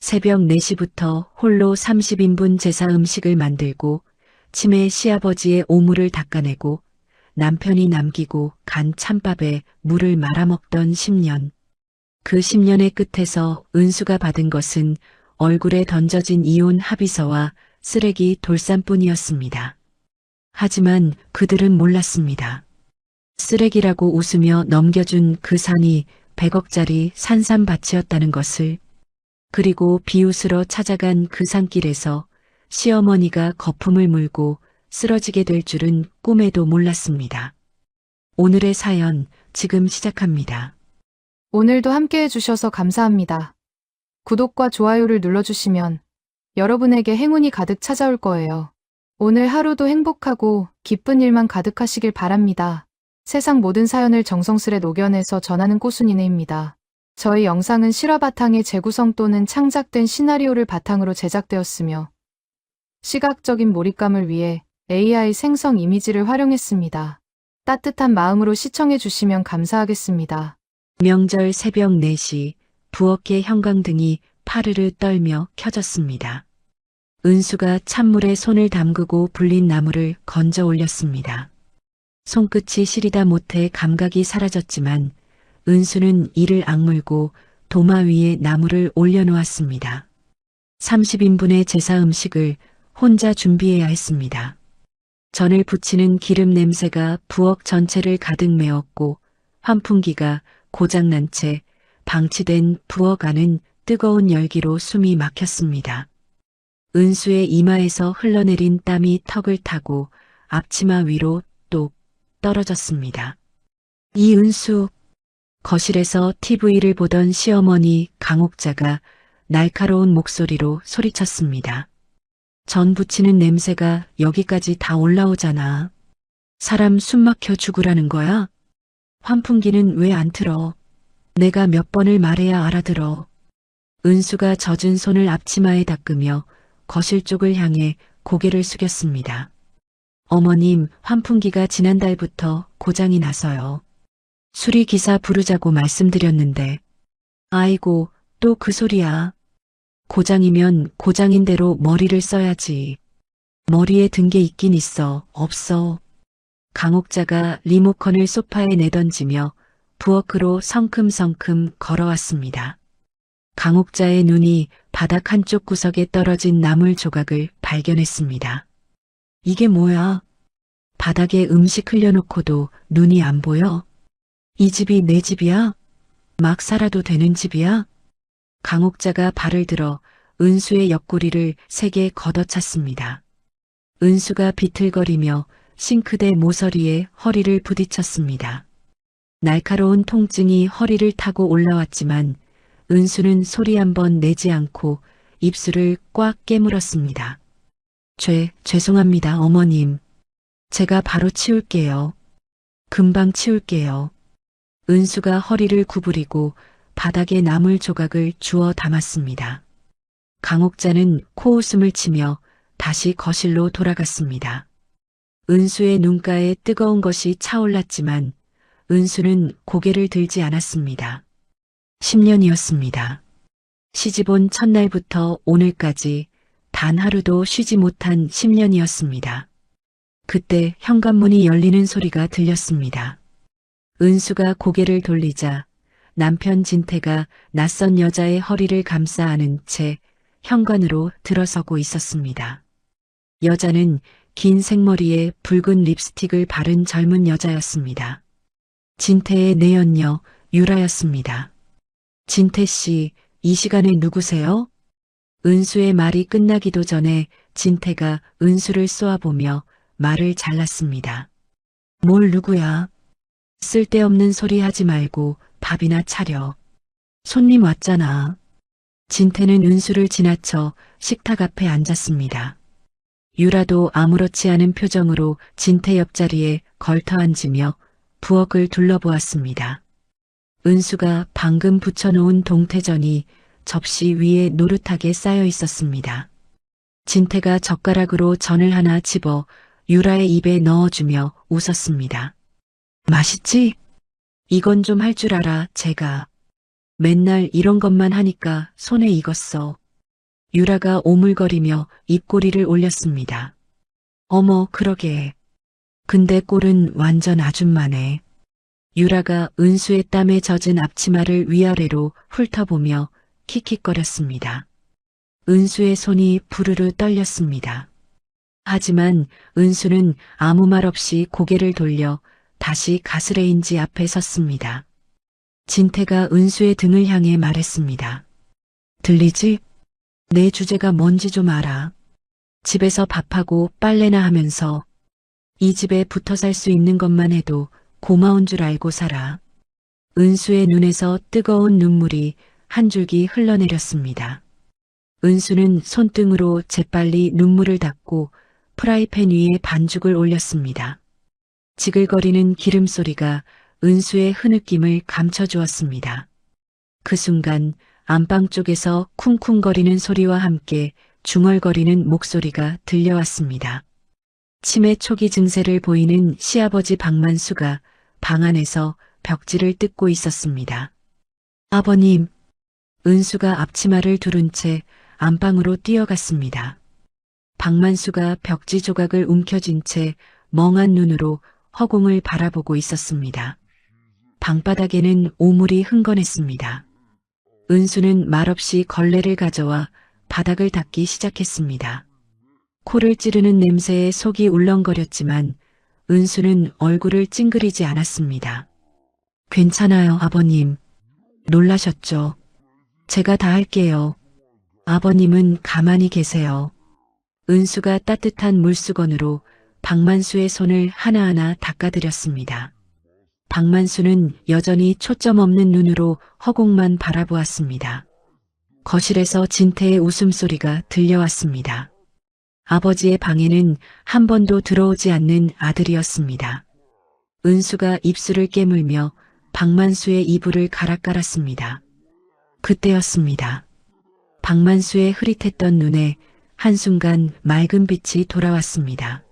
새벽 4시부터 홀로 30인분 제사 음식을 만들고 치매 시아버지의 오물을 닦아내고 남편이 남기고 간 찬밥에 물을 말아먹던 10년. 그 10년의 끝에서 은수가 받은 것은 얼굴에 던져진 이혼 합의서와 쓰레기 돌산뿐이었습니다. 하지만 그들은 몰랐습니다. 쓰레기라고 웃으며 넘겨준 그 산이 100억짜리 산삼밭이었다는 것을, 그리고 비웃으러 찾아간 그 산길에서 시어머니가 거품을 물고 쓰러지게 될 줄은 꿈에도 몰랐습니다. 오늘의 사연 지금 시작합니다. 오늘도 함께 해주셔서 감사합니다. 구독과 좋아요를 눌러주시면 여러분에게 행운이 가득 찾아올 거예요. 오늘 하루도 행복하고 기쁜 일만 가득하시길 바랍니다. 세상 모든 사연을 정성스레 녹여내서 전하는 꼬순이네입니다. 저희 영상은 실화 바탕의 재구성 또는 창작된 시나리오를 바탕으로 제작되었으며 시각적인 몰입감을 위해 AI 생성 이미지를 활용했습니다. 따뜻한 마음으로 시청해 주시면 감사하겠습니다. 명절 새벽 4시 부엌의 형광등이 파르르 떨며 켜졌습니다. 은수가 찬물에 손을 담그고 불린 나무를 건져 올렸습니다. 손끝이 시리다 못해 감각이 사라졌지만 은수는 이를 악물고 도마 위에 나무를 올려놓았습니다. 30인분의 제사 음식을 혼자 준비해야 했습니다. 전을 부치는 기름 냄새가 부엌 전체를 가득 메웠고 환풍기가 고장난 채 방치된 부엌 안은 뜨거운 열기로 숨이 막혔습니다. 은수의 이마에서 흘러내린 땀이 턱을 타고 앞치마 위로 똑 떨어졌습니다. 이은수. 거실에서 TV를 보던 시어머니 강옥자가 날카로운 목소리로 소리쳤습니다. 전 부치는 냄새가 여기까지 다 올라오잖아. 사람 숨 막혀 죽으라는 거야? 환풍기는 왜 안 틀어? 내가 몇 번을 말해야 알아들어. 은수가 젖은 손을 앞치마에 닦으며 거실 쪽을 향해 고개를 숙였습니다. 어머님, 환풍기가 지난달부터 고장이 나서요. 수리기사 부르자고 말씀드렸는데. 아이고, 또 그 소리야. 고장이면 고장인 대로 머리를 써야지. 머리에 든 게 있긴 있어, 없어. 강옥자가 리모컨을 소파에 내던지며 부엌으로 성큼성큼 걸어왔습니다. 강옥자의 눈이 바닥 한쪽 구석에 떨어진 나물 조각을 발견했습니다. 이게 뭐야? 바닥에 음식 흘려놓고도 눈이 안 보여? 이 집이 내 집이야? 막 살아도 되는 집이야? 강옥자가 발을 들어 은수의 옆구리를 세게 걷어찼습니다. 은수가 비틀거리며 싱크대 모서리에 허리를 부딪혔습니다. 날카로운 통증이 허리를 타고 올라왔지만 은수는 소리 한 번 내지 않고 입술을 꽉 깨물었습니다. 죄송합니다, 어머님. 제가 바로 치울게요. 금방 치울게요. 은수가 허리를 구부리고 바닥에 나물 조각을 주워 담았습니다. 강옥자는 코웃음을 치며 다시 거실로 돌아갔습니다. 은수의 눈가에 뜨거운 것이 차올랐지만 은수는 고개를 들지 않았습니다. 10년이었습니다. 시집온 첫날부터 오늘까지 단 하루도 쉬지 못한 10년이었습니다. 그때 현관문이 열리는 소리가 들렸습니다. 은수가 고개를 돌리자 남편 진태가 낯선 여자의 허리를 감싸 안은 채 현관으로 들어서고 있었습니다. 여자는 긴 생머리에 붉은 립스틱을 바른 젊은 여자였습니다. 진태의 내연녀 유라였습니다. 진태 씨, 이 시간에 누구세요? 은수의 말이 끝나기도 전에 진태가 은수를 쏘아보며 말을 잘랐습니다. 뭘 누구야? 쓸데없는 소리 하지 말고 밥이나 차려. 손님 왔잖아. 진태는 은수를 지나쳐 식탁 앞에 앉았습니다. 유라도 아무렇지 않은 표정으로 진태 옆자리에 걸터 앉으며 부엌을 둘러보았습니다. 은수가 방금 부쳐놓은 동태전이 접시 위에 노릇하게 쌓여 있었습니다. 진태가 젓가락으로 전을 하나 집어 유라의 입에 넣어주며 웃었습니다. 맛있지? 이건 좀 할 줄 알아, 제가. 맨날 이런 것만 하니까 손에 익었어. 유라가 오물거리며 입꼬리를 올렸습니다. 어머, 그러게. 근데 꼴은 완전 아줌마네. 유라가 은수의 땀에 젖은 앞치마를 위아래로 훑어보며 킥킥거렸습니다. 은수의 손이 부르르 떨렸습니다. 하지만 은수는 아무 말 없이 고개를 돌려 다시 가스레인지 앞에 섰습니다. 진태가 은수의 등을 향해 말했습니다. 들리지? 내 주제가 뭔지 좀 알아. 집에서 밥하고 빨래나 하면서 이 집에 붙어 살 수 있는 것만 해도 고마운 줄 알고 살아. 은수의 눈에서 뜨거운 눈물이 한 줄기 흘러내렸습니다. 은수는 손등으로 재빨리 눈물을 닦고 프라이팬 위에 반죽을 올렸습니다. 지글거리는 기름 소리가 은수의 흐느낌을 감춰주었습니다. 그 순간 안방 쪽에서 쿵쿵거리는 소리와 함께 중얼거리는 목소리가 들려왔습니다. 치매 초기 증세를 보이는 시아버지 박만수가 방 안에서 벽지를 뜯고 있었습니다. 아버님, 은수가 앞치마를 두른 채 안방으로 뛰어갔습니다. 박만수가 벽지 조각을 움켜쥔 채 멍한 눈으로 허공을 바라보고 있었습니다. 방바닥에는 오물이 흥건했습니다. 은수는 말없이 걸레를 가져와 바닥을 닦기 시작했습니다. 코를 찌르는 냄새에 속이 울렁거렸지만 은수는 얼굴을 찡그리지 않았습니다. 괜찮아요, 아버님. 놀라셨죠? 제가 다 할게요. 아버님은 가만히 계세요. 은수가 따뜻한 물수건으로 박만수의 손을 하나하나 닦아드렸습니다. 박만수는 여전히 초점 없는 눈으로 허공만 바라보았습니다. 거실에서 진태의 웃음소리가 들려왔습니다. 아버지의 방에는 한 번도 들어오지 않는 아들이었습니다. 은수가 입술을 깨물며 박만수의 이불을 가락깔았습니다. 그때였습니다. 박만수의 흐릿했던 눈에 한순간 맑은 빛이 돌아왔습니다.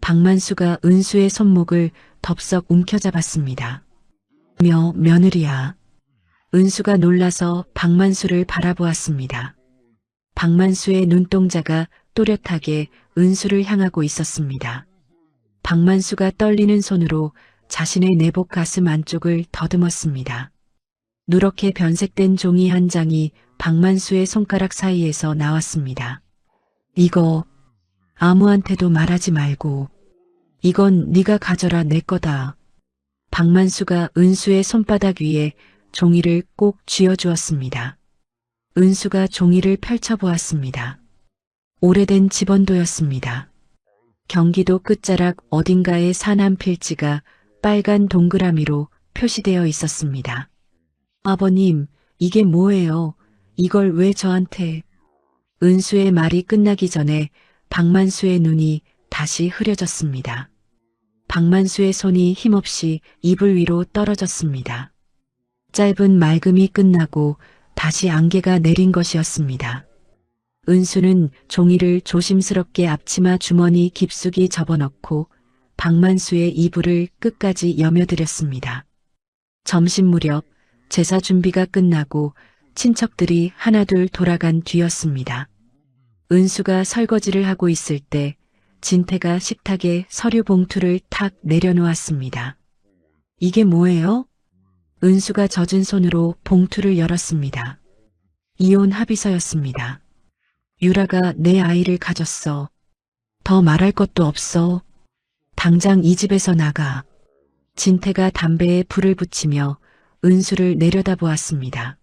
박만수가 은수의 손목을 덥석 움켜잡았습니다. 며느리야. 은수가 놀라서 박만수를 바라보았습니다. 박만수의 눈동자가 또렷하게 은수를 향하고 있었습니다. 박만수가 떨리는 손으로 자신의 내복 가슴 안쪽을 더듬었습니다. 누렇게 변색된 종이 한 장이 박만수의 손가락 사이에서 나왔습니다. 이거 아무한테도 말하지 말고 이건 네가 가져라, 내 거다. 박만수가 은수의 손바닥 위에 종이를 꼭 쥐어주었습니다. 은수가 종이를 펼쳐보았습니다. 오래된 집원도였습니다. 경기도 끝자락 어딘가에 산한 필지가 빨간 동그라미로 표시되어 있었습니다. 아버님, 이게 뭐예요? 이걸 왜 저한테? 은수의 말이 끝나기 전에 박만수의 눈이 다시 흐려졌습니다. 박만수의 손이 힘없이 이불 위로 떨어졌습니다. 짧은 맑음이 끝나고 다시 안개가 내린 것이었습니다. 은수는 종이를 조심스럽게 앞치마 주머니 깊숙이 접어넣고 박만수의 이불을 끝까지 여며들였습니다. 점심 무렵 제사 준비가 끝나고 친척들이 하나둘 돌아간 뒤였습니다. 은수가 설거지를 하고 있을 때 진태가 식탁에 서류 봉투를 탁 내려놓았습니다. 이게 뭐예요? 은수가 젖은 손으로 봉투를 열었습니다. 이혼 합의서였습니다. 유라가 내 아이를 가졌어. 더 말할 것도 없어. 당장 이 집에서 나가. 진태가 담배에 불을 붙이며 은수를 내려다보았습니다.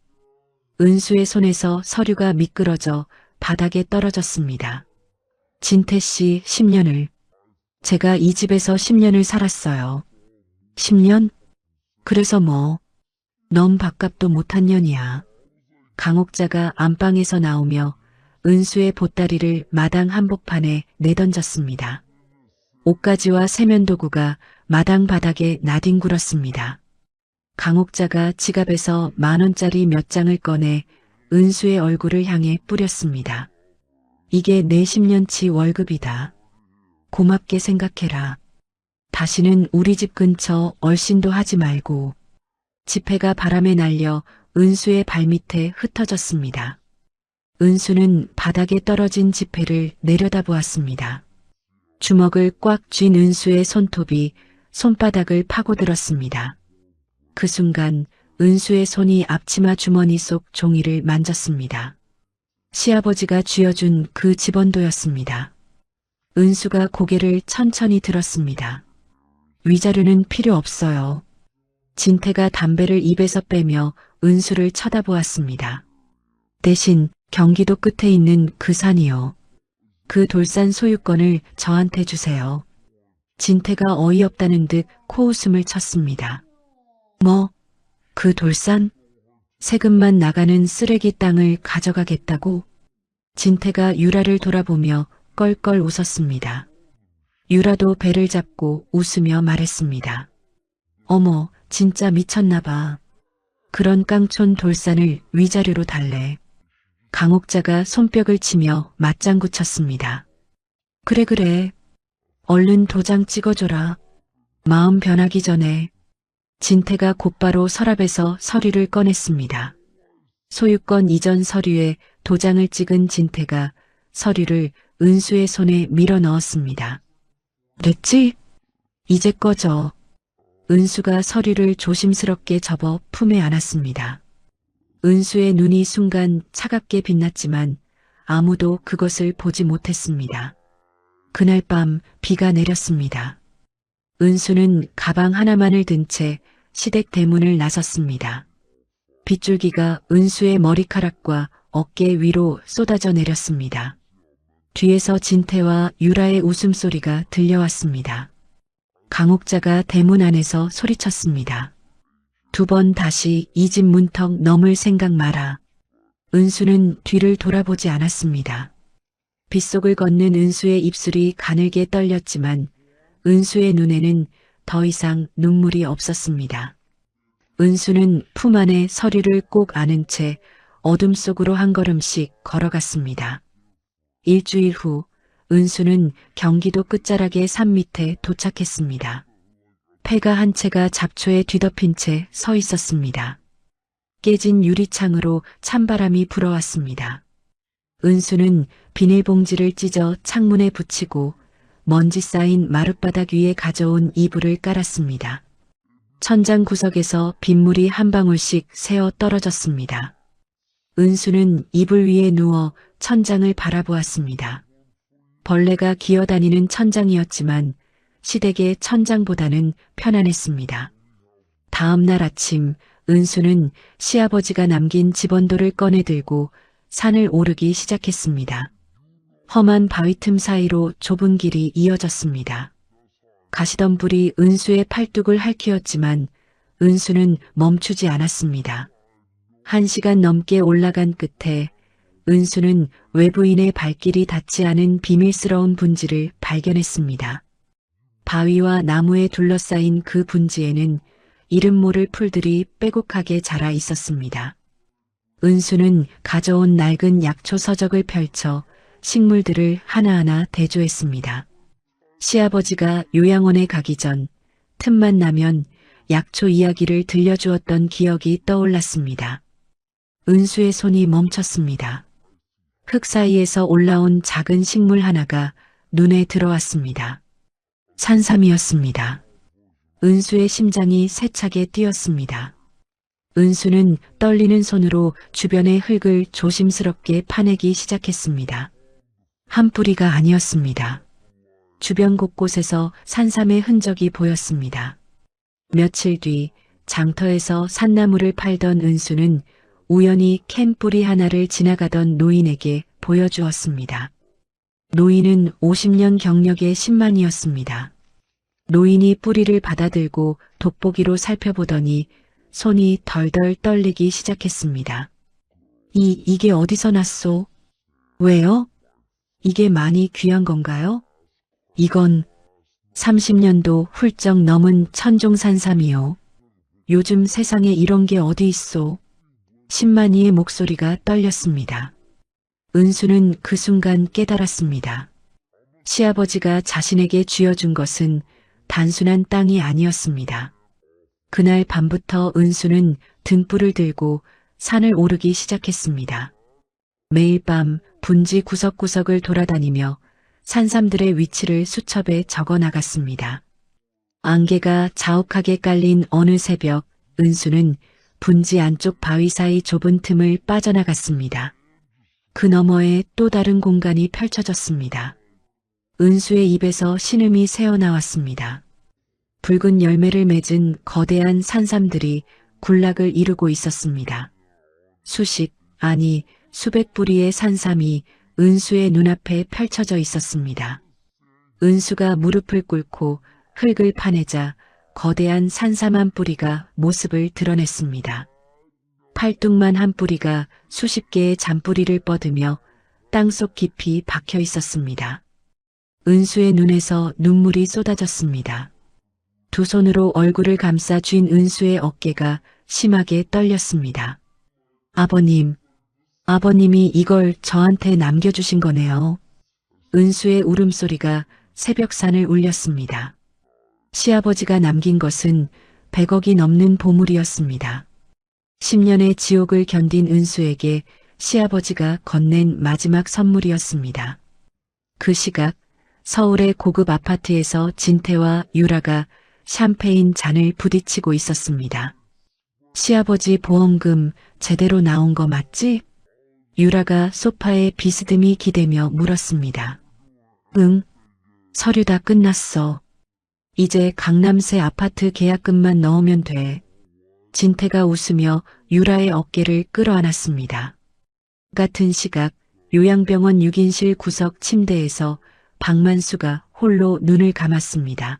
은수의 손에서 서류가 미끄러져 바닥에 떨어졌습니다. 진태 씨 10년을. 제가 이 집에서 10년을 살았어요. 10년? 그래서 뭐? 넌 밥값도 못한 년이야. 강옥자가 안방에서 나오며 은수의 보따리를 마당 한복판에 내던졌습니다. 옷가지와 세면도구가 마당 바닥에 나뒹굴었습니다. 강옥자가 지갑에서 10,000원짜리 몇 장을 꺼내 은수의 얼굴을 향해 뿌렸습니다. 이게 내 10년치 월급이다. 고맙게 생각해라. 다시는 우리 집 근처 얼씬도 하지 말고. 지폐가 바람에 날려 은수의 발밑에 흩어졌습니다. 은수는 바닥에 떨어진 지폐를 내려다보았습니다. 주먹을 꽉 쥔 은수의 손톱이 손바닥을 파고들었습니다. 그 순간 은수의 손이 앞치마 주머니 속 종이를 만졌습니다. 시아버지가 쥐어준 그 집원도였습니다. 은수가 고개를 천천히 들었습니다. 위자료는 필요 없어요. 진태가 담배를 입에서 빼며 은수를 쳐다보았습니다. 대신 경기도 끝에 있는 그 산이요. 그 돌산 소유권을 저한테 주세요. 진태가 어이없다는 듯 코웃음을 쳤습니다. 뭐, 그 돌산? 세금만 나가는 쓰레기 땅을 가져가겠다고? 진태가 유라를 돌아보며 껄껄 웃었습니다. 유라도 배를 잡고 웃으며 말했습니다. 어머, 진짜 미쳤나 봐. 그런 깡촌 돌산을 위자료로 달래. 강옥자가 손뼉을 치며 맞장구 쳤습니다. 그래. 얼른 도장 찍어줘라. 마음 변하기 전에. 진태가 곧바로 서랍에서 서류를 꺼냈습니다. 소유권 이전 서류에 도장을 찍은 진태가 서류를 은수의 손에 밀어 넣었습니다. 됐지? 이제 꺼져. 은수가 서류를 조심스럽게 접어 품에 안았습니다. 은수의 눈이 순간 차갑게 빛났지만 아무도 그것을 보지 못했습니다. 그날 밤 비가 내렸습니다. 은수는 가방 하나만을 든 채 시댁 대문을 나섰습니다. 빗줄기가 은수의 머리카락과 어깨 위로 쏟아져 내렸습니다. 뒤에서 진태와 유라의 웃음소리가 들려왔습니다. 강옥자가 대문 안에서 소리쳤습니다. 2번 다시 이 집 문턱 넘을 생각 마라. 은수는 뒤를 돌아보지 않았습니다. 빗속을 걷는 은수의 입술이 가늘게 떨렸지만 은수의 눈에는 더 이상 눈물이 없었습니다. 은수는 품 안에 서류를 꼭 안은 채 어둠 속으로 한 걸음씩 걸어갔습니다. 일주일 후 은수는 경기도 끝자락의 산 밑에 도착했습니다. 폐가 한 채가 잡초에 뒤덮인 채 서 있었습니다. 깨진 유리창으로 찬바람이 불어왔습니다. 은수는 비닐봉지를 찢어 창문에 붙이고 먼지 쌓인 마룻바닥 위에 가져온 이불을 깔았습니다. 천장 구석에서 빗물이 한 방울씩 새어 떨어졌습니다. 은수는 이불 위에 누워 천장을 바라보았습니다. 벌레가 기어다니는 천장이었지만 시댁의 천장보다는 편안했습니다. 다음 날 아침 은수는 시아버지가 남긴 집원도를 꺼내 들고 산을 오르기 시작했습니다. 험한 바위 틈 사이로 좁은 길이 이어졌습니다. 가시덤불이 은수의 팔뚝을 핥히었지만 은수는 멈추지 않았습니다. 1시간 넘게 올라간 끝에 은수는 외부인의 발길이 닿지 않은 비밀스러운 분지를 발견했습니다. 바위와 나무에 둘러싸인 그 분지에는 이름 모를 풀들이 빼곡하게 자라 있었습니다. 은수는 가져온 낡은 약초 서적을 펼쳐 식물들을 하나하나 대조했습니다. 시아버지가 요양원에 가기 전 틈만 나면 약초 이야기를 들려주었던 기억이 떠올랐습니다. 은수의 손이 멈췄습니다. 흙 사이에서 올라온 작은 식물 하나가 눈에 들어왔습니다. 산삼이었습니다. 은수의 심장이 세차게 뛰었습니다. 은수는 떨리는 손으로 주변의 흙을 조심스럽게 파내기 시작했습니다. 한 뿌리가 아니었습니다. 주변 곳곳에서 산삼의 흔적이 보였습니다. 며칠 뒤 장터에서 산나물을 팔던 은수는 우연히 캔 뿌리 하나를 지나가던 노인에게 보여주었습니다. 노인은 50년 경력의 신만이었습니다. 노인이 뿌리를 받아들고 돋보기로 살펴보더니 손이 덜덜 떨리기 시작했습니다. 이게 어디서 났소? 왜요? 이게 많이 귀한 건가요? 이건 30년도 훌쩍 넘은 천종산삼이요. 요즘 세상에 이런 게 어디 있소? 신만이의 목소리가 떨렸습니다. 은수는 그 순간 깨달았습니다. 시아버지가 자신에게 쥐어준 것은 단순한 땅이 아니었습니다. 그날 밤부터 은수는 등불을 들고 산을 오르기 시작했습니다. 매일 밤 분지 구석구석을 돌아다니며 산삼들의 위치를 수첩에 적어 나갔습니다. 안개가 자욱하게 깔린 어느 새벽, 은수는 분지 안쪽 바위 사이 좁은 틈을 빠져나갔습니다. 그 너머에 또 다른 공간이 펼쳐졌습니다. 은수의 입에서 신음이 새어나왔습니다. 붉은 열매를 맺은 거대한 산삼들이 군락을 이루고 있었습니다. 수십, 아니 수백 뿌리의 산삼이 은수의 눈앞에 펼쳐져 있었습니다. 은수가 무릎을 꿇고 흙을 파내자 거대한 산삼 한 뿌리가 모습을 드러냈습니다. 팔뚝만 한 뿌리가 수십 개의 잔뿌리를 뻗으며 땅속 깊이 박혀 있었습니다. 은수의 눈에서 눈물이 쏟아졌습니다. 두 손으로 얼굴을 감싸 쥔 은수의 어깨가 심하게 떨렸습니다. 아버님, 아버님이 이걸 저한테 남겨주신 거네요. 은수의 울음소리가 새벽산을 울렸습니다. 시아버지가 남긴 것은 100억이 넘는 보물이었습니다. 10년의 지옥을 견딘 은수에게 시아버지가 건넨 마지막 선물이었습니다. 그 시각 서울의 고급 아파트에서 진태와 유라가 샴페인 잔을 부딪히고 있었습니다. 시아버지 보험금 제대로 나온 거 맞지? 유라가 소파에 비스듬히 기대며 물었습니다. 응, 서류 다 끝났어. 이제 강남새 아파트 계약금만 넣으면 돼. 진태가 웃으며 유라의 어깨를 끌어안았습니다. 같은 시각 요양병원 6인실 구석 침대에서 박만수가 홀로 눈을 감았습니다.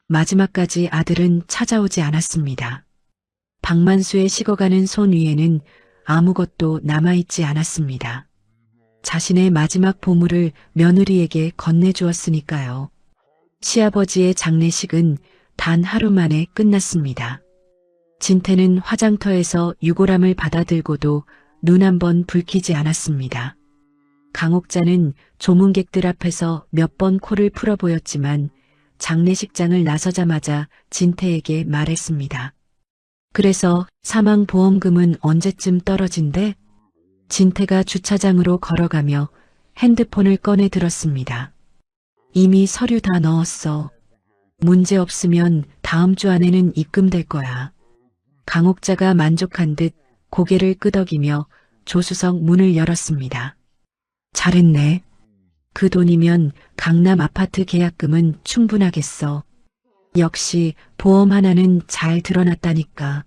마지막까지 아들은 찾아오지 않았습니다. 박만수의 식어가는 손 위에는 아무것도 남아있지 않았습니다. 자신의 마지막 보물을 며느리에게 건네주었으니까요. 시아버지의 장례식은 단 하루 만에 끝났습니다. 진태는 화장터에서 유골함을 받아들고도 눈 한 번 붉히지 않았습니다. 강옥자는 조문객들 앞에서 몇 번 코를 풀어 보였지만 장례식장을 나서자마자 진태에게 말했습니다. 그래서 사망보험금은 언제쯤 떨어진대? 진태가 주차장으로 걸어가며 핸드폰을 꺼내 들었습니다. 이미 서류 다 넣었어. 문제 없으면 다음 주 안에는 입금될 거야. 강옥자가 만족한 듯 고개를 끄덕이며 조수석 문을 열었습니다. 잘했네. 그 돈이면 강남 아파트 계약금은 충분하겠어. 역시 보험 하나는 잘 드러났다니까.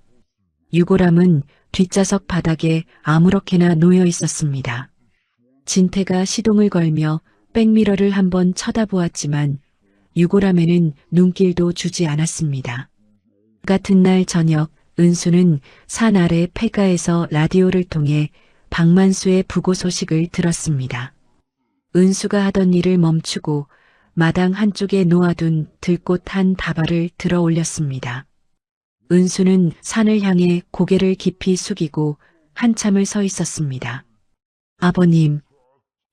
유골함은 뒷좌석 바닥에 아무렇게나 놓여 있었습니다. 진태가 시동을 걸며 백미러를 한번 쳐다보았지만 유골함에는 눈길도 주지 않았습니다. 같은 날 저녁 은수는 산 아래 폐가에서 라디오를 통해 박만수의 부고 소식을 들었습니다. 은수가 하던 일을 멈추고 마당 한쪽에 놓아둔 들꽃 한 다발을 들어 올렸습니다. 은수는 산을 향해 고개를 깊이 숙이고 한참을 서 있었습니다. 아버님,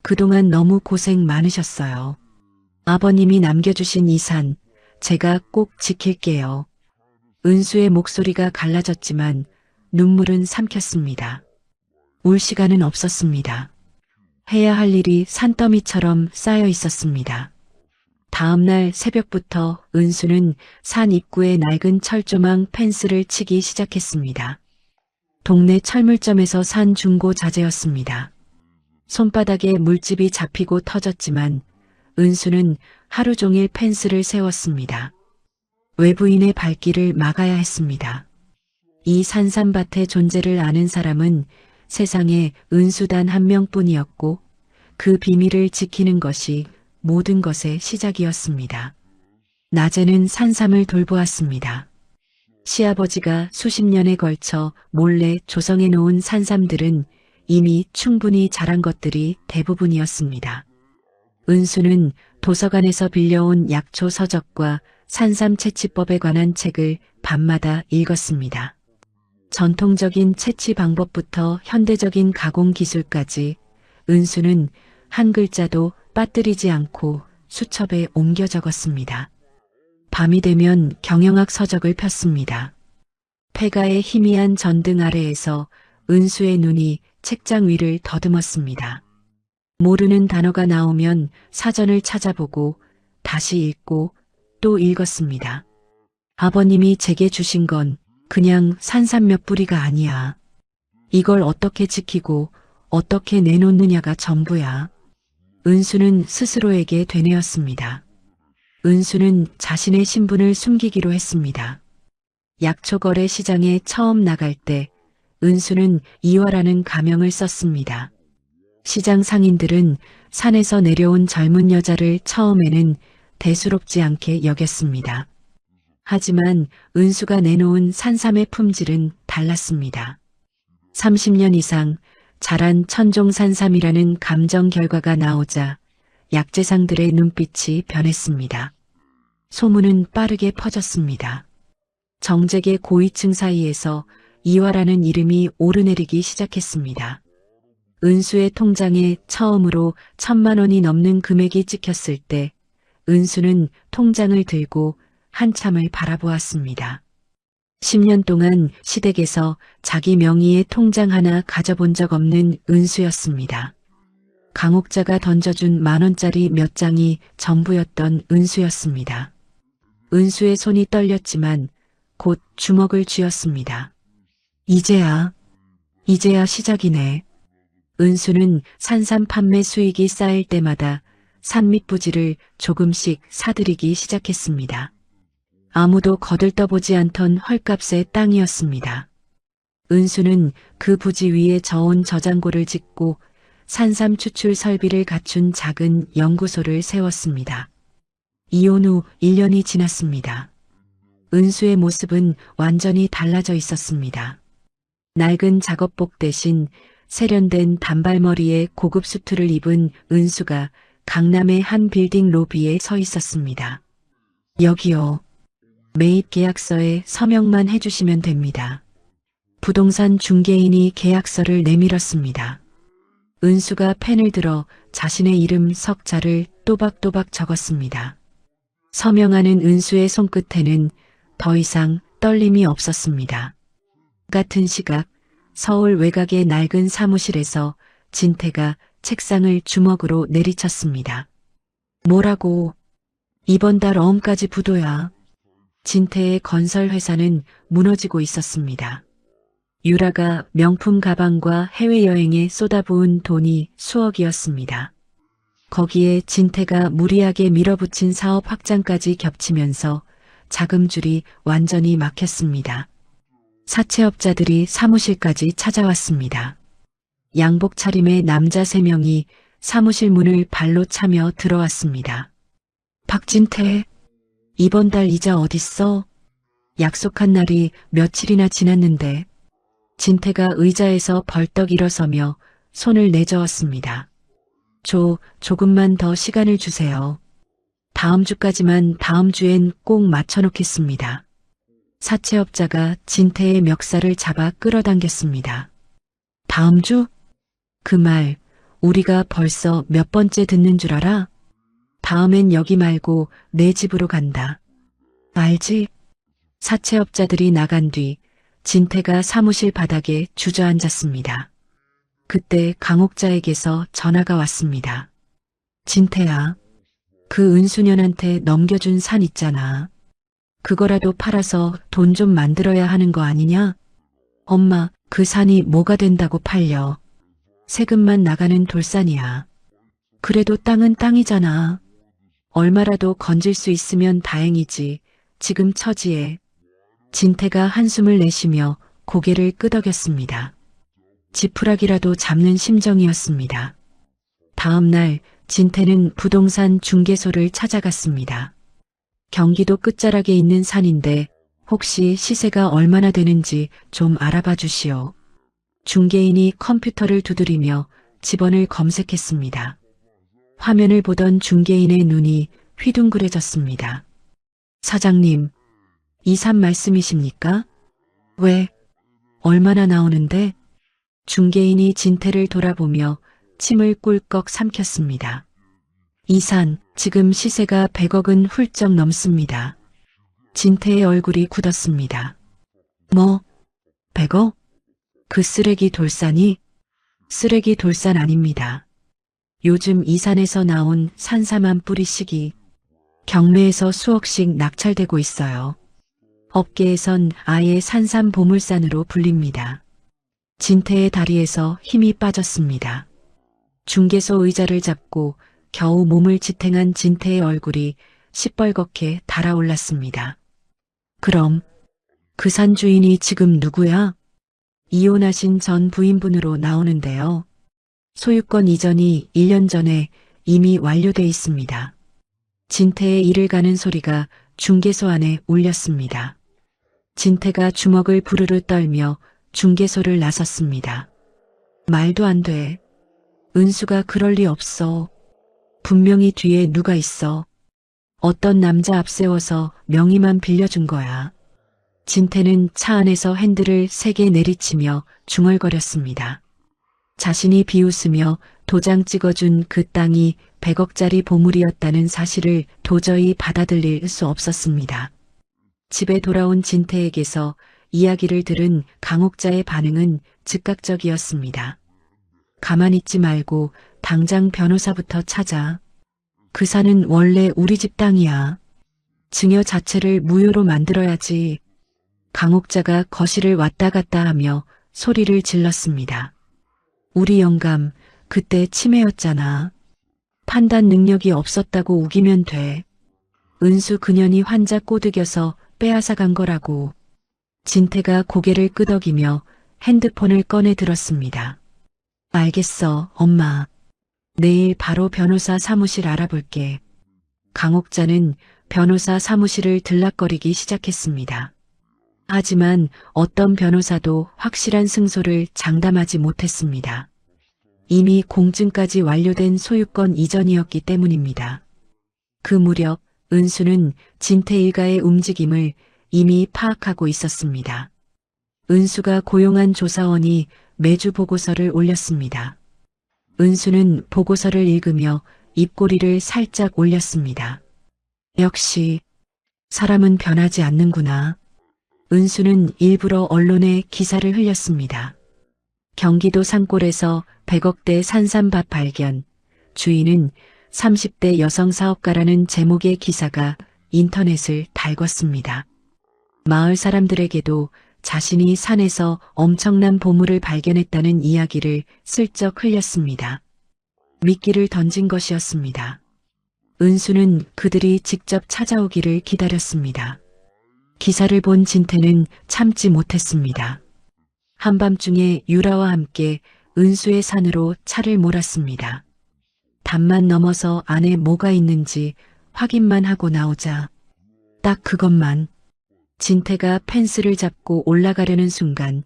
그동안 너무 고생 많으셨어요. 아버님이 남겨주신 이 산, 제가 꼭 지킬게요. 은수의 목소리가 갈라졌지만 눈물은 삼켰습니다. 울 시간은 없었습니다. 해야 할 일이 산더미처럼 쌓여 있었습니다. 다음 날 새벽부터 은수는 산 입구에 낡은 철조망 펜스를 치기 시작했습니다. 동네 철물점에서 산 중고 자재였습니다. 손바닥에 물집이 잡히고 터졌지만 은수는 하루 종일 펜스를 세웠습니다. 외부인의 발길을 막아야 했습니다. 이 산삼밭의 존재를 아는 사람은 세상에 은수 단 한 명뿐이었고 그 비밀을 지키는 것이 모든 것의 시작이었습니다. 낮에는 산삼을 돌보았습니다. 시아버지가 수십 년에 걸쳐 몰래 조성해 놓은 산삼들은 이미 충분히 자란 것들이 대부분이었습니다. 은수는 도서관에서 빌려온 약초 서적과 산삼 채취법에 관한 책을 밤마다 읽었습니다. 전통적인 채취 방법부터 현대적인 가공 기술까지 은수는 한 글자도 빠뜨리지 않고 수첩에 옮겨 적었습니다. 밤이 되면 경영학 서적을 폈습니다. 폐가의 희미한 전등 아래에서 은수의 눈이 책장 위를 더듬었습니다. 모르는 단어가 나오면 사전을 찾아보고 다시 읽고 또 읽었습니다. 아버님이 제게 주신 건 그냥 산삼 몇 뿌리가 아니야. 이걸 어떻게 지키고 어떻게 내놓느냐가 전부야. 은수는 스스로에게 되뇌었습니다. 은수는 자신의 신분을 숨기기로 했습니다. 약초거래 시장에 처음 나갈 때 은수는 이화라는 가명을 썼습니다. 시장 상인들은 산에서 내려온 젊은 여자를 처음에는 대수롭지 않게 여겼습니다. 하지만 은수가 내놓은 산삼의 품질은 달랐습니다. 30년 이상 자란 천종산삼이라는 감정 결과가 나오자 약재상들의 눈빛이 변했습니다. 소문은 빠르게 퍼졌습니다. 정재계 고위층 사이에서 이화라는 이름이 오르내리기 시작했습니다. 은수의 통장에 처음으로 1,000만 원이 넘는 금액이 찍혔을 때 은수는 통장을 들고 한참을 바라보았습니다. 10년 동안 시댁에서 자기 명의의 통장 하나 가져본 적 없는 은수였습니다. 강옥자가 던져준 10,000원짜리 몇 장이 전부였던 은수였습니다. 은수의 손이 떨렸지만 곧 주먹을 쥐었습니다. 이제야 시작이네. 은수는 산삼 판매 수익이 쌓일 때마다 산밑부지를 조금씩 사들이기 시작했습니다. 아무도 거들떠보지 않던 헐값의 땅이었습니다. 은수는 그 부지 위에 저온 저장고를 짓고 산삼 추출 설비를 갖춘 작은 연구소를 세웠습니다. 이혼 후 1년이 지났습니다. 은수의 모습은 완전히 달라져 있었습니다. 낡은 작업복 대신 세련된 단발머리에 고급 수트를 입은 은수가 강남의 한 빌딩 로비에 서 있었습니다. 여기요. 매입 계약서에 서명만 해주시면 됩니다. 부동산 중개인이 계약서를 내밀었습니다. 은수가 펜을 들어 자신의 이름 석자를 또박또박 적었습니다. 서명하는 은수의 손끝에는 더 이상 떨림이 없었습니다. 같은 시각 서울 외곽의 낡은 사무실에서 진태가 책상을 주먹으로 내리쳤습니다. 뭐라고? 이번 달 어음까지 부도야. 진태의 건설 회사는 무너지고 있었습니다. 유라가 명품 가방과 해외여행에 쏟아부은 돈이 수억이었습니다. 거기에 진태가 무리하게 밀어붙인 사업 확장까지 겹치면서 자금줄이 완전히 막혔습니다. 사채업자들이 사무실까지 찾아왔습니다. 양복 차림의 남자 3명이 사무실 문을 발로 차며 들어왔습니다. 박진태, 이번 달 이자 어딨어? 약속한 날이 며칠이나 지났는데. 진태가 의자에서 벌떡 일어서며 손을 내저었습니다. 조금만 더 시간을 주세요. 다음 주까지만 다음 주엔 꼭 맞춰놓겠습니다. 사채업자가 진태의 멱살을 잡아 끌어당겼습니다. 다음 주? 그 말 우리가 벌써 몇 번째 듣는 줄 알아? 다음엔 여기 말고 내 집으로 간다. 알지? 사채업자들이 나간 뒤 진태가 사무실 바닥에 주저앉았습니다. 그때 강옥자에게서 전화가 왔습니다. 진태야, 그 은수년한테 넘겨준 산 있잖아. 그거라도 팔아서 돈 좀 만들어야 하는 거 아니냐? 엄마, 그 산이 뭐가 된다고 팔려. 세금만 나가는 돌산이야. 그래도 땅은 땅이잖아. 얼마라도 건질 수 있으면 다행이지. 지금 처지에. 진태가 한숨을 내쉬며 고개를 끄덕였습니다. 지푸라기라도 잡는 심정이었습니다. 다음 날 진태는 부동산 중개소를 찾아갔습니다. 경기도 끝자락에 있는 산인데 혹시 시세가 얼마나 되는지 좀 알아봐 주시오. 중개인이 컴퓨터를 두드리며 집원을 검색했습니다. 화면을 보던 중개인의 눈이 휘둥그레졌습니다. 사장님, 이 산 말씀이십니까? 왜? 얼마나 나오는데? 중개인이 진태를 돌아보며 침을 꿀꺽 삼켰습니다. 이 산, 지금 시세가 100억은 훌쩍 넘습니다. 진태의 얼굴이 굳었습니다. 뭐? 100억? 그 쓰레기 돌산이? 쓰레기 돌산 아닙니다. 요즘 이 산에서 나온 산삼한 뿌리씩이 경매에서 수억씩 낙찰되고 있어요. 업계에선 아예 산삼 보물산으로 불립니다. 진태의 다리에서 힘이 빠졌습니다. 중개소 의자를 잡고 겨우 몸을 지탱한 진태의 얼굴이 시뻘겋게 달아올랐습니다. 그럼 그 산 주인이 지금 누구야? 이혼하신 전 부인분으로 나오는데요. 소유권 이전이 1년 전에 이미 완료돼 있습니다. 진태의 이를 가는 소리가 중개소 안에 울렸습니다. 진태가 주먹을 부르르 떨며 중개소를 나섰습니다. 말도 안 돼. 은수가 그럴 리 없어. 분명히 뒤에 누가 있어. 어떤 남자 앞세워서 명의만 빌려준 거야. 진태는 차 안에서 핸들을 세게 내리치며 중얼거렸습니다. 자신이 비웃으며 도장 찍어준 그 땅이 100억짜리 보물이었다는 사실을 도저히 받아들일 수 없었습니다. 집에 돌아온 진태에게서 이야기를 들은 강옥자의 반응은 즉각적이었습니다. 가만히 있지 말고 당장 변호사부터 찾아. 그 산은 원래 우리 집 땅이야. 증여 자체를 무효로 만들어야지. 강옥자가 거실을 왔다 갔다 하며 소리를 질렀습니다. 우리 영감, 그때 치매였잖아. 판단 능력이 없었다고 우기면 돼. 은수 그년이 환자 꼬드겨서 빼앗아 간 거라고. 진태가 고개를 끄덕이며 핸드폰을 꺼내 들었습니다. 알겠어, 엄마. 내일 바로 변호사 사무실 알아볼게. 강옥자는 변호사 사무실을 들락거리기 시작했습니다. 하지만 어떤 변호사도 확실한 승소를 장담하지 못했습니다. 이미 공증까지 완료된 소유권 이전이었기 때문입니다. 그 무렵 은수는 진태 일가의 움직임을 이미 파악하고 있었습니다. 은수가 고용한 조사원이 매주 보고서를 올렸습니다. 은수는 보고서를 읽으며 입꼬리를 살짝 올렸습니다. 역시 사람은 변하지 않는구나. 은수는 일부러 언론에 기사를 흘렸습니다. 경기도 산골에서 100억대 산삼밭 발견, 주인은 30대 여성 사업가라는 제목의 기사가 인터넷을 달궜습니다. 마을 사람들에게도 자신이 산에서 엄청난 보물을 발견했다는 이야기를 슬쩍 흘렸습니다. 미끼를 던진 것이었습니다. 은수는 그들이 직접 찾아오기를 기다렸습니다. 기사를 본 진태는 참지 못했습니다. 한밤중에 유라와 함께 은수의 산으로 차를 몰았습니다. 담만 넘어서 안에 뭐가 있는지 확인만 하고 나오자. 딱 그것만. 진태가 펜스를 잡고 올라가려는 순간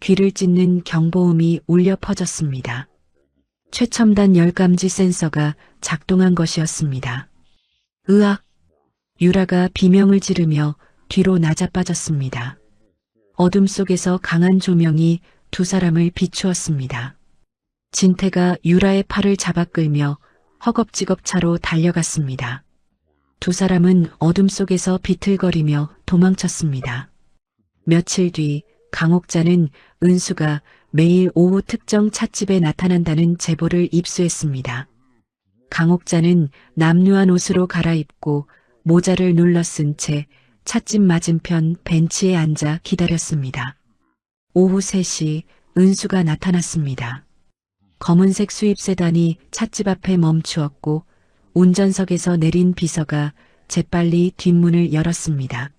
귀를 찢는 경보음이 울려 퍼졌습니다. 최첨단 열감지 센서가 작동한 것이었습니다. 으악! 유라가 비명을 지르며 뒤로 낮아빠졌습니다. 어둠 속에서 강한 조명이 두 사람을 비추었습니다. 진태가 유라의 팔을 잡아 끌며 허겁지겁 차로 달려갔습니다. 두 사람은 어둠 속에서 비틀거리며 도망쳤습니다. 며칠 뒤 강옥자는 은수가 매일 오후 특정 찻집에 나타난다는 제보를 입수했습니다. 강옥자는 남루한 옷으로 갈아입고 모자를 눌러 쓴 채 찻집 맞은편 벤치에 앉아 기다렸습니다. 오후 3시 은수가 나타났습니다. 검은색 수입 세단이 찻집 앞에 멈추었고 운전석에서 내린 비서가 재빨리 뒷문을 열었습니다.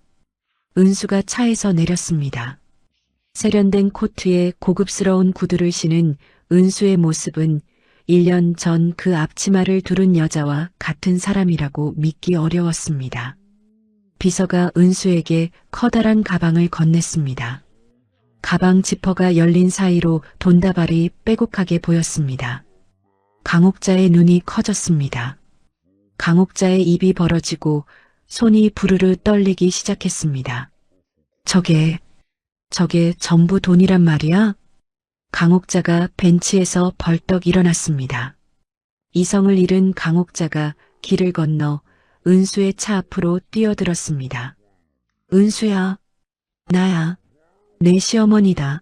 은수가 차에서 내렸습니다. 세련된 코트에 고급스러운 구두를 신은 은수의 모습은 1년 전 그 앞치마를 두른 여자와 같은 사람이라고 믿기 어려웠습니다. 비서가 은수에게 커다란 가방을 건넸습니다. 가방 지퍼가 열린 사이로 돈다발이 빼곡하게 보였습니다. 강옥자의 눈이 커졌습니다. 강옥자의 입이 벌어지고 손이 부르르 떨리기 시작했습니다. 저게 전부 돈이란 말이야? 강옥자가 벤치에서 벌떡 일어났습니다. 이성을 잃은 강옥자가 길을 건너 은수의 차 앞으로 뛰어들었습니다. 은수야, 나야, 내 시어머니다.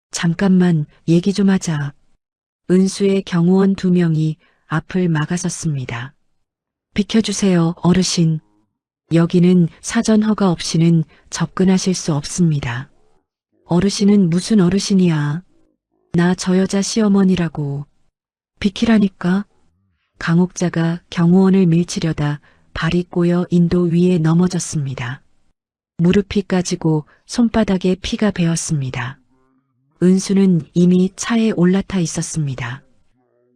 잠깐만 얘기 좀 하자. 은수의 경호원 2명이 앞을 막아섰습니다. 비켜주세요, 어르신. 여기는 사전 허가 없이는 접근하실 수 없습니다. 어르신은 무슨 어르신이야? 나 저 여자 시어머니라고. 비키라니까. 강옥자가 경호원을 밀치려다 발이 꼬여 인도 위에 넘어졌습니다. 무릎이 까지고 손바닥에 피가 배었습니다. 은수는 이미 차에 올라타 있었습니다.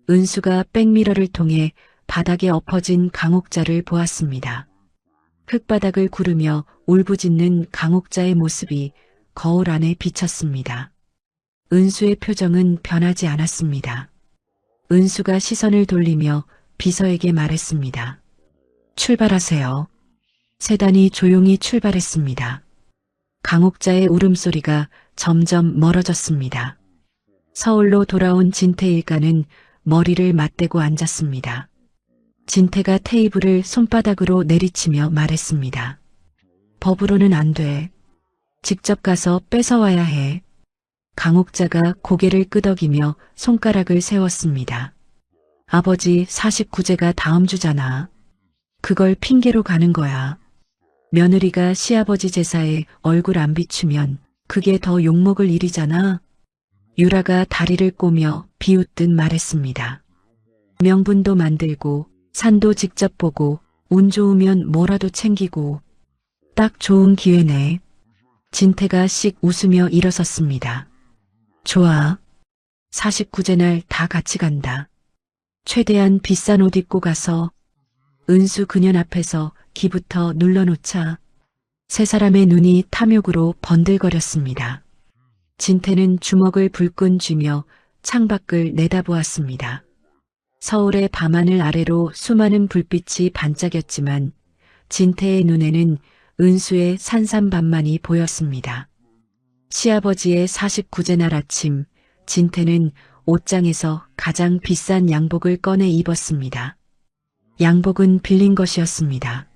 은수가 백미러를 통해 바닥에 엎어진 강옥자를 보았습니다. 흙바닥을 구르며 울부짖는 강옥자의 모습이 거울 안에 비쳤습니다. 은수의 표정은 변하지 않았습니다. 은수가 시선을 돌리며 비서에게 말했습니다. 출발하세요. 세단이 조용히 출발했습니다. 강옥자의 울음소리가 점점 멀어졌습니다. 서울로 돌아온 진태 일가는 머리를 맞대고 앉았습니다. 진태가 테이블을 손바닥으로 내리치며 말했습니다. 법으로는 안 돼. 직접 가서 뺏어와야 해. 강옥자가 고개를 끄덕이며 손가락을 세웠습니다. 아버지 49제가 다음 주잖아. 그걸 핑계로 가는 거야. 며느리가 시아버지 제사에 얼굴 안 비추면 그게 더 욕먹을 일이잖아. 유라가 다리를 꼬며 비웃듯 말했습니다. 명분도 만들고 산도 직접 보고 운 좋으면 뭐라도 챙기고 딱 좋은 기회네. 진태가 씩 웃으며 일어섰습니다. 좋아. 49제 날 다 같이 간다. 최대한 비싼 옷 입고 가서. 은수 그년 앞에서 기부터 눌러놓자 세 사람의 눈이 탐욕으로 번들거렸습니다. 진태는 주먹을 불끈 쥐며 창밖을 내다보았습니다. 서울의 밤하늘 아래로 수많은 불빛이 반짝였지만 진태의 눈에는 은수의 산산반만이 보였습니다. 시아버지의 49제 날 아침, 진태는 옷장에서 가장 비싼 양복을 꺼내 입었습니다. 양복은 빌린 것이었습니다.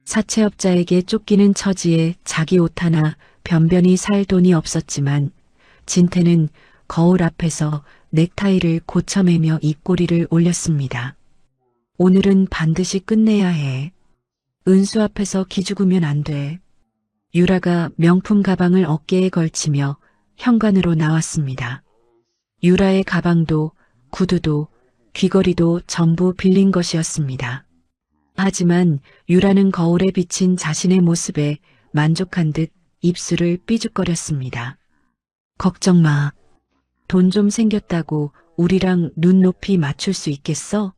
사채업자에게 쫓기는 처지에 자기 옷 하나 변변히 살 돈이 없었지만 진태는 거울 앞에서 넥타이를 고쳐매며 입꼬리를 올렸습니다. 오늘은 반드시 끝내야 해. 은수 앞에서 기죽으면 안 돼. 유라가 명품 가방을 어깨에 걸치며 현관으로 나왔습니다. 유라의 가방도 구두도 귀걸이도 전부 빌린 것이었습니다. 하지만 유라는 거울에 비친 자신의 모습에 만족한 듯 입술을 삐죽거렸습니다. 걱정 마. 돈 좀 생겼다고 우리랑 눈높이 맞출 수 있겠어?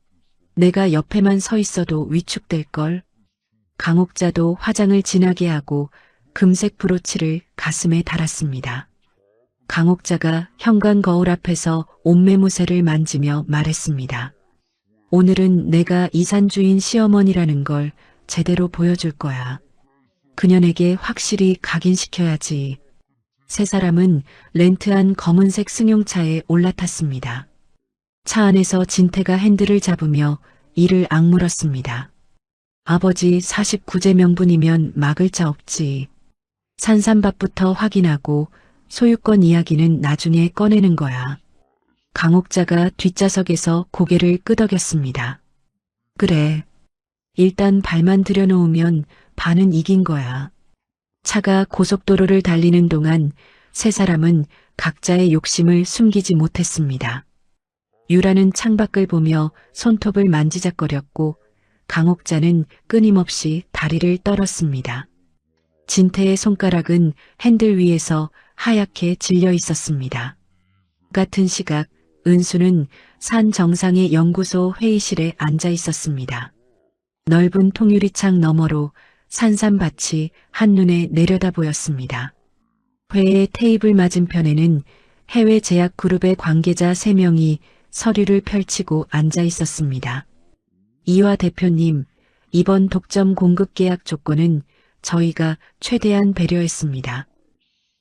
내가 옆에만 서 있어도 위축될걸. 강옥자도 화장을 진하게 하고 금색 브로치를 가슴에 달았습니다. 강옥자가 현관 거울 앞에서 옷매무새를 만지며 말했습니다. 오늘은 내가 이산주인 시어머니라는 걸 제대로 보여줄 거야. 그년에게 확실히 각인시켜야지. 세 사람은 렌트한 검은색 승용차에 올라탔습니다. 차 안에서 진태가 핸들을 잡으며 이를 악물었습니다. 아버지 49제 명분이면 막을 자 없지. 산산밥부터 확인하고 소유권 이야기는 나중에 꺼내는 거야. 강옥자가 뒷좌석에서 고개를 끄덕였습니다. 그래. 일단 발만 들여놓으면 반은 이긴 거야. 차가 고속도로를 달리는 동안 세 사람은 각자의 욕심을 숨기지 못했습니다. 유라는 창밖을 보며 손톱을 만지작거렸고 강옥자는 끊임없이 다리를 떨었습니다. 진태의 손가락은 핸들 위에서 하얗게 질려 있었습니다. 같은 시각 은수는 산 정상의 연구소 회의실에 앉아 있었습니다. 넓은 통유리창 너머로 산산밭이 한눈에 내려다 보였습니다. 회의 테이블 맞은편에는 해외 제약 그룹의 관계자 3명이 서류를 펼치고 앉아 있었습니다. 이화 대표님, 이번 독점 공급 계약 조건은 저희가 최대한 배려했습니다.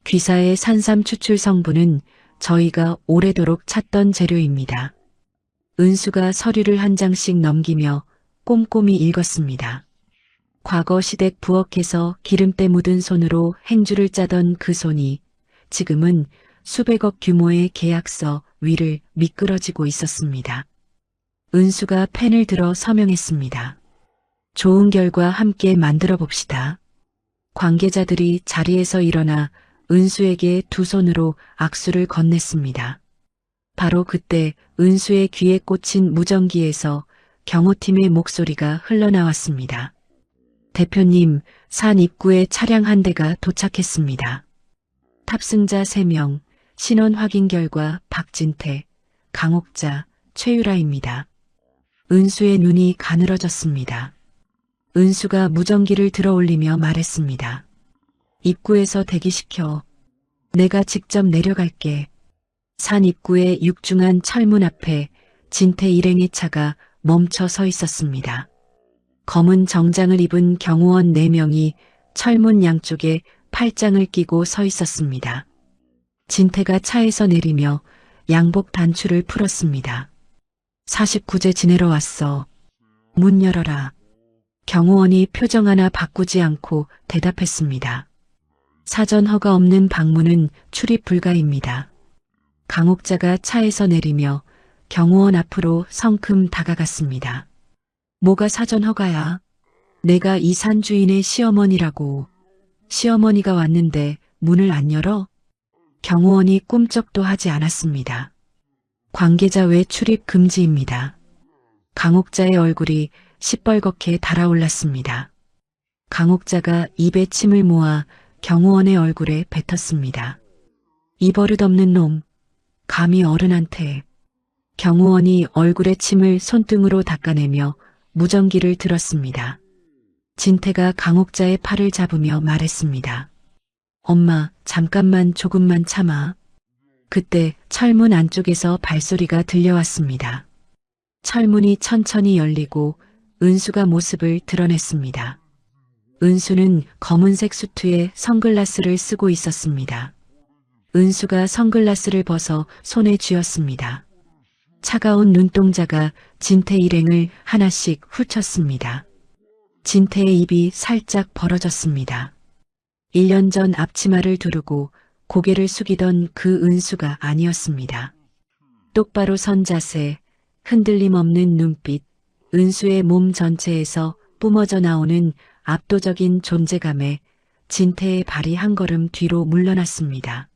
귀사의 산삼 추출 성분은 저희가 오래도록 찾던 재료입니다. 은수가 서류를 한 장씩 넘기며 꼼꼼히 읽었습니다. 과거 시댁 부엌에서 기름때 묻은 손으로 행주를 짜던 그 손이 지금은 수백억 규모의 계약서, 위를 미끄러지고 있었습니다. 은수가 펜을 들어 서명했습니다. 좋은 결과 함께 만들어 봅시다. 관계자들이 자리에서 일어나 은수에게 두 손으로 악수를 건넸습니다. 바로 그때 은수의 귀에 꽂힌 무전기에서 경호팀의 목소리가 흘러나왔습니다. 대표님, 산 입구에 차량 한 대가 도착했습니다. 탑승자 3명, 신원 확인 결과 박진태, 강옥자, 최유라입니다. 은수의 눈이 가늘어졌습니다. 은수가 무전기를 들어올리며 말했습니다. 입구에서 대기시켜. 내가 직접 내려갈게. 산 입구의 육중한 철문 앞에 진태 일행의 차가 멈춰 서 있었습니다. 검은 정장을 입은 경호원 4명이 철문 양쪽에 팔짱을 끼고 서 있었습니다. 진태가 차에서 내리며 양복 단추를 풀었습니다. 49제 지내러 왔어. 문 열어라. 경호원이 표정 하나 바꾸지 않고 대답했습니다. 사전 허가 없는 방문은 출입 불가입니다. 강옥자가 차에서 내리며 경호원 앞으로 성큼 다가갔습니다. 뭐가 사전 허가야? 내가 이 산 주인의 시어머니라고. 시어머니가 왔는데 문을 안 열어? 경호원이 꿈쩍도 하지 않았습니다. 관계자 외 출입 금지입니다. 강옥자의 얼굴이 시뻘겋게 달아올랐습니다. 강옥자가 입에 침을 모아 경호원의 얼굴에 뱉었습니다. 이 버릇없는 놈, 감히 어른한테. 경호원이 얼굴에 침을 손등으로 닦아내며 무전기를 들었습니다. 진태가 강옥자의 팔을 잡으며 말했습니다. 엄마, 잠깐만 조금만 참아. 그때 철문 안쪽에서 발소리가 들려왔습니다. 철문이 천천히 열리고 은수가 모습을 드러냈습니다. 은수는 검은색 수트에 선글라스를 쓰고 있었습니다. 은수가 선글라스를 벗어 손에 쥐었습니다. 차가운 눈동자가 진태 일행을 하나씩 훑쳤습니다. 진태의 입이 살짝 벌어졌습니다. 1년 전 앞치마를 두르고 고개를 숙이던 그 은수가 아니었습니다. 똑바로 선 자세, 흔들림 없는 눈빛, 은수의 몸 전체에서 뿜어져 나오는 압도적인 존재감에 진태의 발이 한 걸음 뒤로 물러났습니다.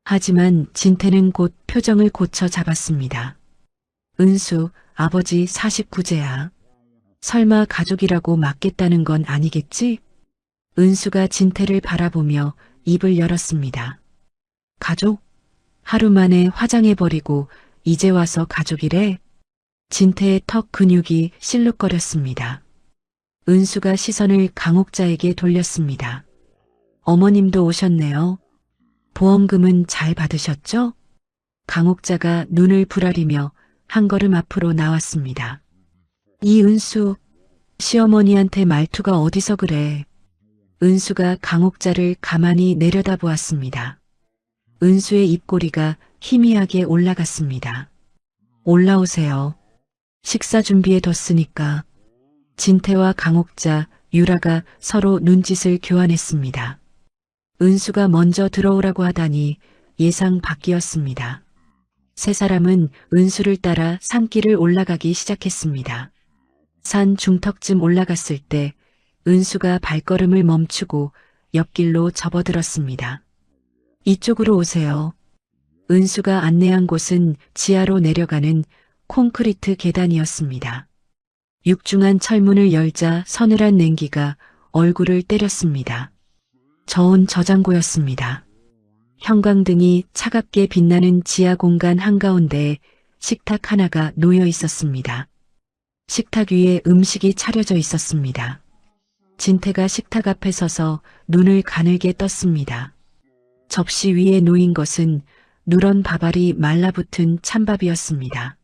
하지만 진태는 곧 표정을 고쳐 잡았습니다. 은수, 아버지 49제야. 설마 가족이라고 맞겠다는 건 아니겠지? 은수가 진태를 바라보며 입을 열었습니다. 가족? 하루 만에 화장해버리고 이제 와서 가족이래? 진태의 턱 근육이 실룩거렸습니다. 은수가 시선을 강옥자에게 돌렸습니다. 어머님도 오셨네요. 보험금은 잘 받으셨죠? 강옥자가 눈을 부라리며 한 걸음 앞으로 나왔습니다. 이은수, 시어머니한테 말투가 어디서 그래? 은수가 강옥자를 가만히 내려다보았습니다. 은수의 입꼬리가 희미하게 올라갔습니다. 올라오세요. 식사 준비해뒀으니까. 진태와 강옥자, 유라가 서로 눈짓을 교환했습니다. 은수가 먼저 들어오라고 하다니 예상 밖이었습니다. 세 사람은 은수를 따라 산길을 올라가기 시작했습니다. 산 중턱쯤 올라갔을 때 은수가 발걸음을 멈추고 옆길로 접어들었습니다. 이쪽으로 오세요. 은수가 안내한 곳은 지하로 내려가는 콘크리트 계단이었습니다. 육중한 철문을 열자 서늘한 냉기가 얼굴을 때렸습니다. 저온 저장고였습니다. 형광등이 차갑게 빛나는 지하 공간 한가운데에 식탁 하나가 놓여 있었습니다. 식탁 위에 음식이 차려져 있었습니다. 진태가 식탁 앞에 서서 눈을 가늘게 떴습니다. 접시 위에 놓인 것은 누런 밥알이 말라붙은 찬밥이었습니다.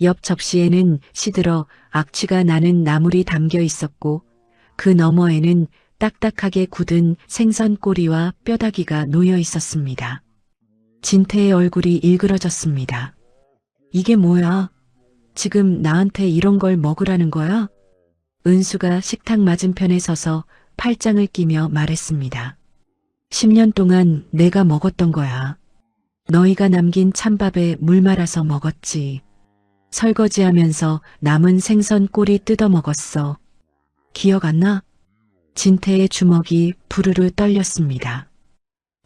옆 접시에는 시들어 악취가 나는 나물이 담겨 있었고 그 너머에는 딱딱하게 굳은 생선 꼬리와 뼈다귀가 놓여 있었습니다. 진태의 얼굴이 일그러졌습니다. 이게 뭐야? 지금 나한테 이런 걸 먹으라는 거야? 은수가 식탁 맞은편에 서서 팔짱을 끼며 말했습니다. 10년 동안 내가 먹었던 거야. 너희가 남긴 찬밥에 물 말아서 먹었지. 설거지하면서 남은 생선 꼬리 뜯어 먹었어. 기억 안 나? 진태의 주먹이 부르르 떨렸습니다.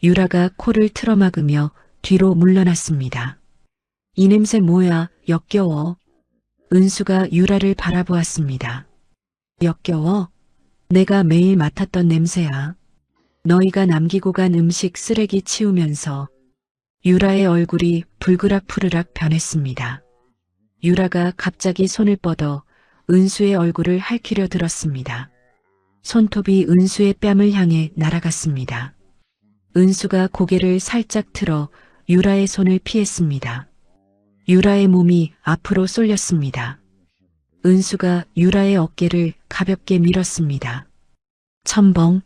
유라가 코를 틀어막으며 뒤로 물러났습니다. 이 냄새 뭐야, 역겨워. 은수가 유라를 바라보았습니다. 역겨워? 내가 매일 맡았던 냄새야. 너희가 남기고 간 음식 쓰레기 치우면서. 유라의 얼굴이 불그락푸르락 변했습니다. 유라가 갑자기 손을 뻗어 은수의 얼굴을 핥히려 들었습니다. 손톱이 은수의 뺨을 향해 날아갔습니다. 은수가 고개를 살짝 틀어 유라의 손을 피했습니다. 유라의 몸이 앞으로 쏠렸습니다. 은수가 유라의 어깨를 가볍게 밀었습니다. 첨벙.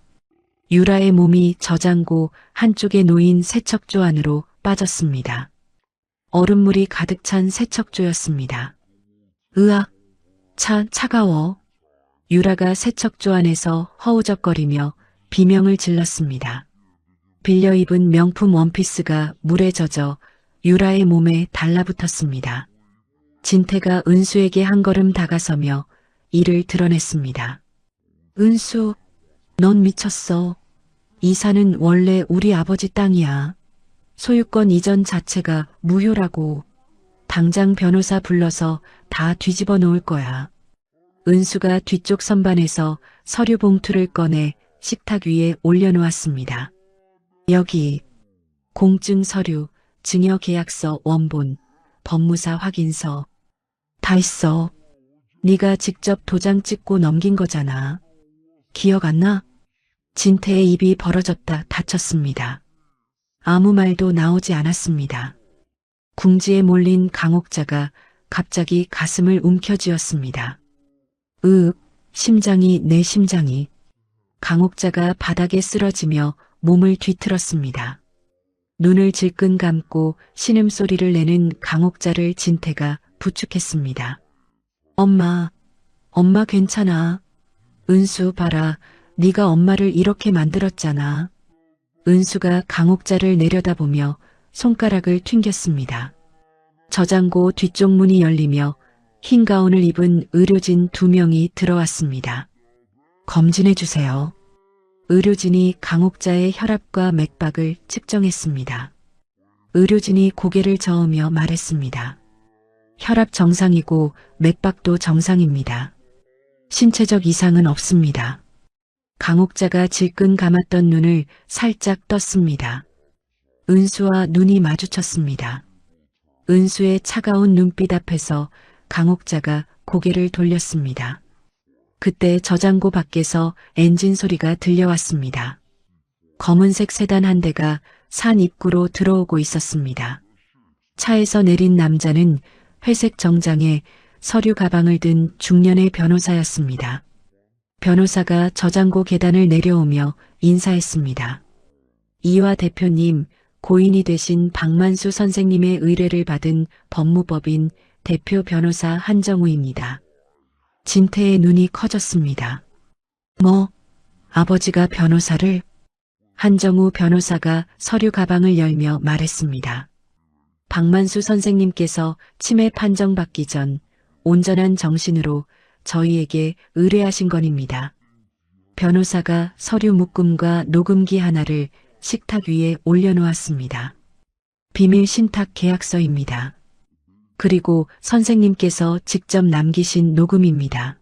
유라의 몸이 저장고 한쪽에 놓인 세척조 안으로 빠졌습니다. 얼음물이 가득 찬 세척조였습니다. 으악! 차가워. 유라가 세척조 안에서 허우적거리며 비명을 질렀습니다. 빌려 입은 명품 원피스가 물에 젖어 유라의 몸에 달라붙었습니다. 진태가 은수에게 한 걸음 다가서며 이를 드러냈습니다. 은수, 넌 미쳤어. 이 산은 원래 우리 아버지 땅이야. 소유권 이전 자체가 무효라고. 당장 변호사 불러서 다 뒤집어 놓을 거야. 은수가 뒤쪽 선반에서 서류 봉투를 꺼내 식탁 위에 올려놓았습니다. 여기 공증 서류, 증여 계약서 원본, 법무사 확인서 다 있어. 네가 직접 도장 찍고 넘긴 거잖아. 기억 안 나? 진태의 입이 벌어졌다 닫혔습니다. 아무 말도 나오지 않았습니다. 궁지에 몰린 강옥자가 갑자기 가슴을 움켜쥐었습니다. 심장이 내 심장이. 강옥자가 바닥에 쓰러지며 몸을 뒤틀었습니다. 눈을 질끈 감고 신음소리를 내는 강옥자를 진태가 부축했습니다. 엄마 괜찮아. 은수 봐라, 네가 엄마를 이렇게 만들었잖아. 은수가 강옥자를 내려다보며 손가락을 튕겼습니다. 저장고 뒤쪽 문이 열리며 흰 가운을 입은 의료진 2명이 들어왔습니다. 검진해 주세요. 의료진이 강옥자의 혈압과 맥박을 측정했습니다. 의료진이 고개를 저으며 말했습니다. 혈압 정상이고 맥박도 정상입니다. 신체적 이상은 없습니다. 강옥자가 질끈 감았던 눈을 살짝 떴습니다. 은수와 눈이 마주쳤습니다. 은수의 차가운 눈빛 앞에서 강옥자가 고개를 돌렸습니다. 그때 저장고 밖에서 엔진 소리가 들려왔습니다. 검은색 세단 한 대가 산 입구로 들어오고 있었습니다. 차에서 내린 남자는 회색 정장에 서류 가방을 든 중년의 변호사였습니다. 변호사가 저장고 계단을 내려오며 인사했습니다. 이화 대표님, 고인이 되신 박만수 선생님의 의뢰를 받은 법무법인 대표 변호사 한정우입니다. 진태의 눈이 커졌습니다. 뭐? 아버지가 변호사를? 한정우 변호사가 서류 가방을 열며 말했습니다. 박만수 선생님께서 치매 판정받기 전 온전한 정신으로 저희에게 의뢰하신 건입니다. 변호사가 서류 묶음과 녹음기 하나를 식탁 위에 올려놓았습니다. 비밀 신탁 계약서입니다. 그리고 선생님께서 직접 남기신 녹음입니다.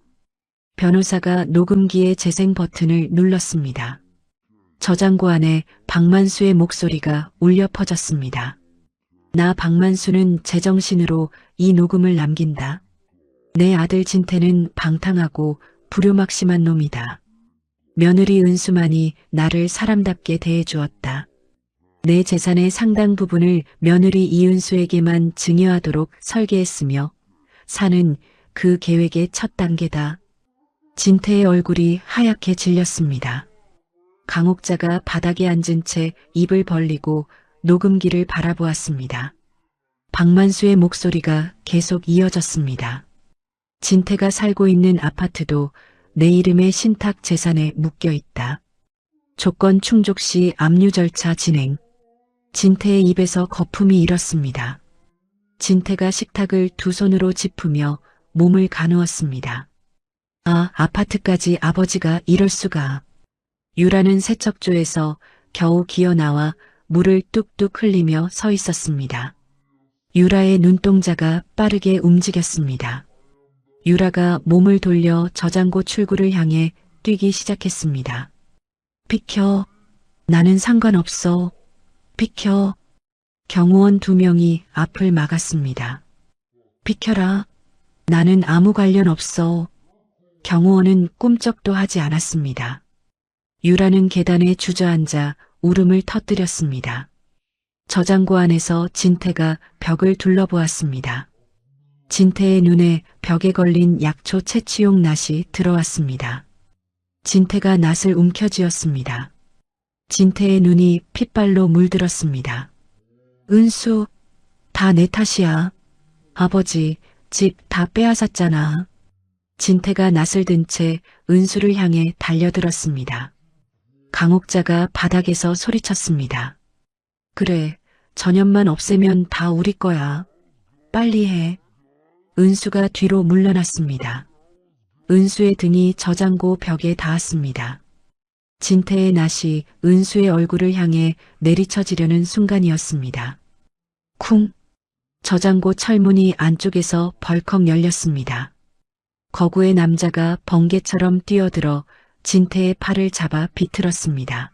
변호사가 녹음기의 재생 버튼을 눌렀습니다. 저장고 안에 박만수의 목소리가 울려 퍼졌습니다. 나 박만수는 제정신으로 이 녹음을 남긴다. 내 아들 진태는 방탕하고 불효막심한 놈이다. 며느리 은수만이 나를 사람답게 대해주었다. 내 재산의 상당 부분을 며느리 이은수에게만 증여하도록 설계했으며 사는 그 계획의 첫 단계다. 진태의 얼굴이 하얗게 질렸습니다. 강옥자가 바닥에 앉은 채 입을 벌리고 녹음기를 바라보았습니다. 박만수의 목소리가 계속 이어졌습니다. 진태가 살고 있는 아파트도 내 이름의 신탁 재산에 묶여 있다. 조건 충족 시 압류 절차 진행. 진태의 입에서 거품이 일었습니다. 진태가 식탁을 두 손으로 짚으며 몸을 가누었습니다. 아, 아파트까지 아버지가 이럴 수가. 유라는 세척조에서 겨우 기어나와 물을 뚝뚝 흘리며 서 있었습니다. 유라의 눈동자가 빠르게 움직였습니다. 유라가 몸을 돌려 저장고 출구를 향해 뛰기 시작했습니다. 비켜. 나는 상관없어. 비켜. 경호원 2명이 앞을 막았습니다. 비켜라. 나는 아무 관련 없어. 경호원은 꿈쩍도 하지 않았습니다. 유라는 계단에 주저앉아 울음을 터뜨렸습니다. 저장고 안에서 진태가 벽을 둘러보았습니다. 진태의 눈에 벽에 걸린 약초 채취용 낫이 들어왔습니다. 진태가 낫을 움켜쥐었습니다. 진태의 눈이 핏발로 물들었습니다. 은수, 다 내 탓이야. 아버지, 집 다 빼앗았잖아. 진태가 낫을 든 채 은수를 향해 달려들었습니다. 강옥자가 바닥에서 소리쳤습니다. 그래, 전염만 없애면 다 우리 거야. 빨리 해. 은수가 뒤로 물러났습니다. 은수의 등이 저장고 벽에 닿았습니다. 진태의 낫이 은수의 얼굴을 향해 내리쳐지려는 순간이었습니다. 쿵! 저장고 철문이 안쪽에서 벌컥 열렸습니다. 거구의 남자가 번개처럼 뛰어들어 진태의 팔을 잡아 비틀었습니다.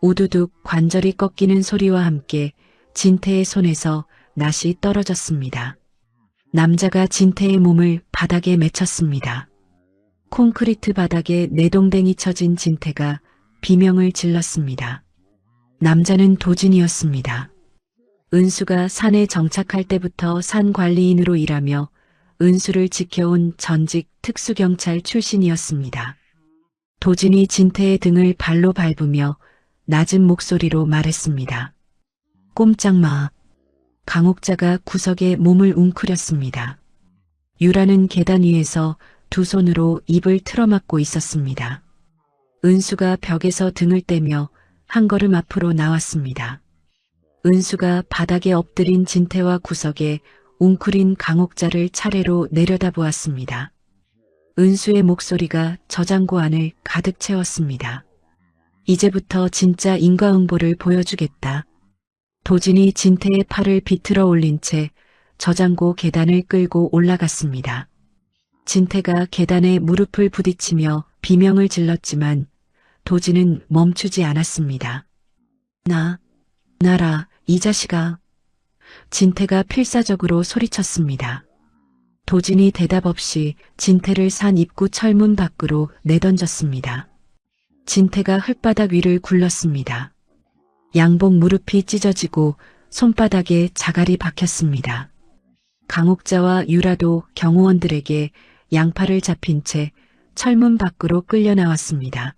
우두둑 관절이 꺾이는 소리와 함께 진태의 손에서 낫이 떨어졌습니다. 남자가 진태의 몸을 바닥에 맺혔습니다. 콘크리트 바닥에 내동댕이 쳐진 진태가 비명을 질렀습니다. 남자는 도진이었습니다. 은수가 산에 정착할 때부터 산 관리인으로 일하며 은수를 지켜온 전직 특수경찰 출신이었습니다. 도진이 진태의 등을 발로 밟으며 낮은 목소리로 말했습니다. 꼼짝 마. 강옥자가 구석에 몸을 웅크렸습니다. 유라는 계단 위에서 두 손으로 입을 틀어막고 있었습니다. 은수가 벽에서 등을 떼며 한 걸음 앞으로 나왔습니다. 은수가 바닥에 엎드린 진태와 구석에 웅크린 강옥자를 차례로 내려다보았습니다. 은수의 목소리가 저장고 안을 가득 채웠습니다. 이제부터 진짜 인과응보를 보여주겠다. 도진이 진태의 팔을 비틀어 올린 채 저장고 계단을 끌고 올라갔습니다. 진태가 계단에 무릎을 부딪히며 비명을 질렀지만 도진은 멈추지 않았습니다. 나라, 이 자식아. 진태가 필사적으로 소리쳤습니다. 도진이 대답 없이 진태를 산 입구 철문 밖으로 내던졌습니다. 진태가 흙바닥 위를 굴렀습니다. 양복 무릎이 찢어지고 손바닥에 자갈이 박혔습니다. 강옥자와 유라도 경호원들에게 양팔을 잡힌 채 철문 밖으로 끌려 나왔습니다.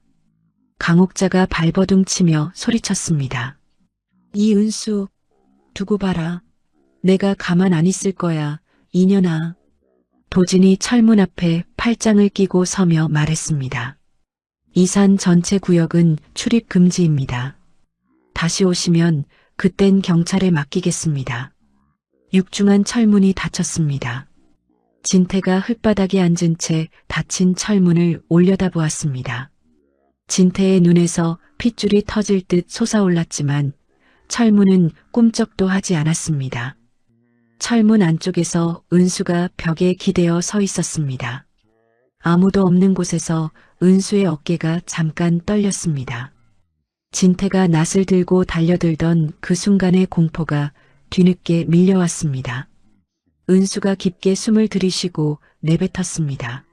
강옥자가 발버둥 치며 소리쳤습니다. 이은수, 두고 봐라. 내가 가만 안 있을 거야, 이년아. 도진이 철문 앞에 팔짱을 끼고 서며 말했습니다. 이 산 전체 구역은 출입 금지입니다. 다시 오시면 그땐 경찰에 맡기겠습니다. 육중한 철문이 닫혔습니다. 진태가 흙바닥에 앉은 채 닫힌 철문을 올려다보았습니다. 진태의 눈에서 핏줄이 터질 듯 솟아올랐지만 철문은 꿈쩍도 하지 않았습니다. 철문 안쪽에서 은수가 벽에 기대어 서 있었습니다. 아무도 없는 곳에서 은수의 어깨가 잠깐 떨렸습니다. 진태가 낫을 들고 달려들던 그 순간의 공포가 뒤늦게 밀려왔습니다. 은수가 깊게 숨을 들이쉬고 내뱉었습니다.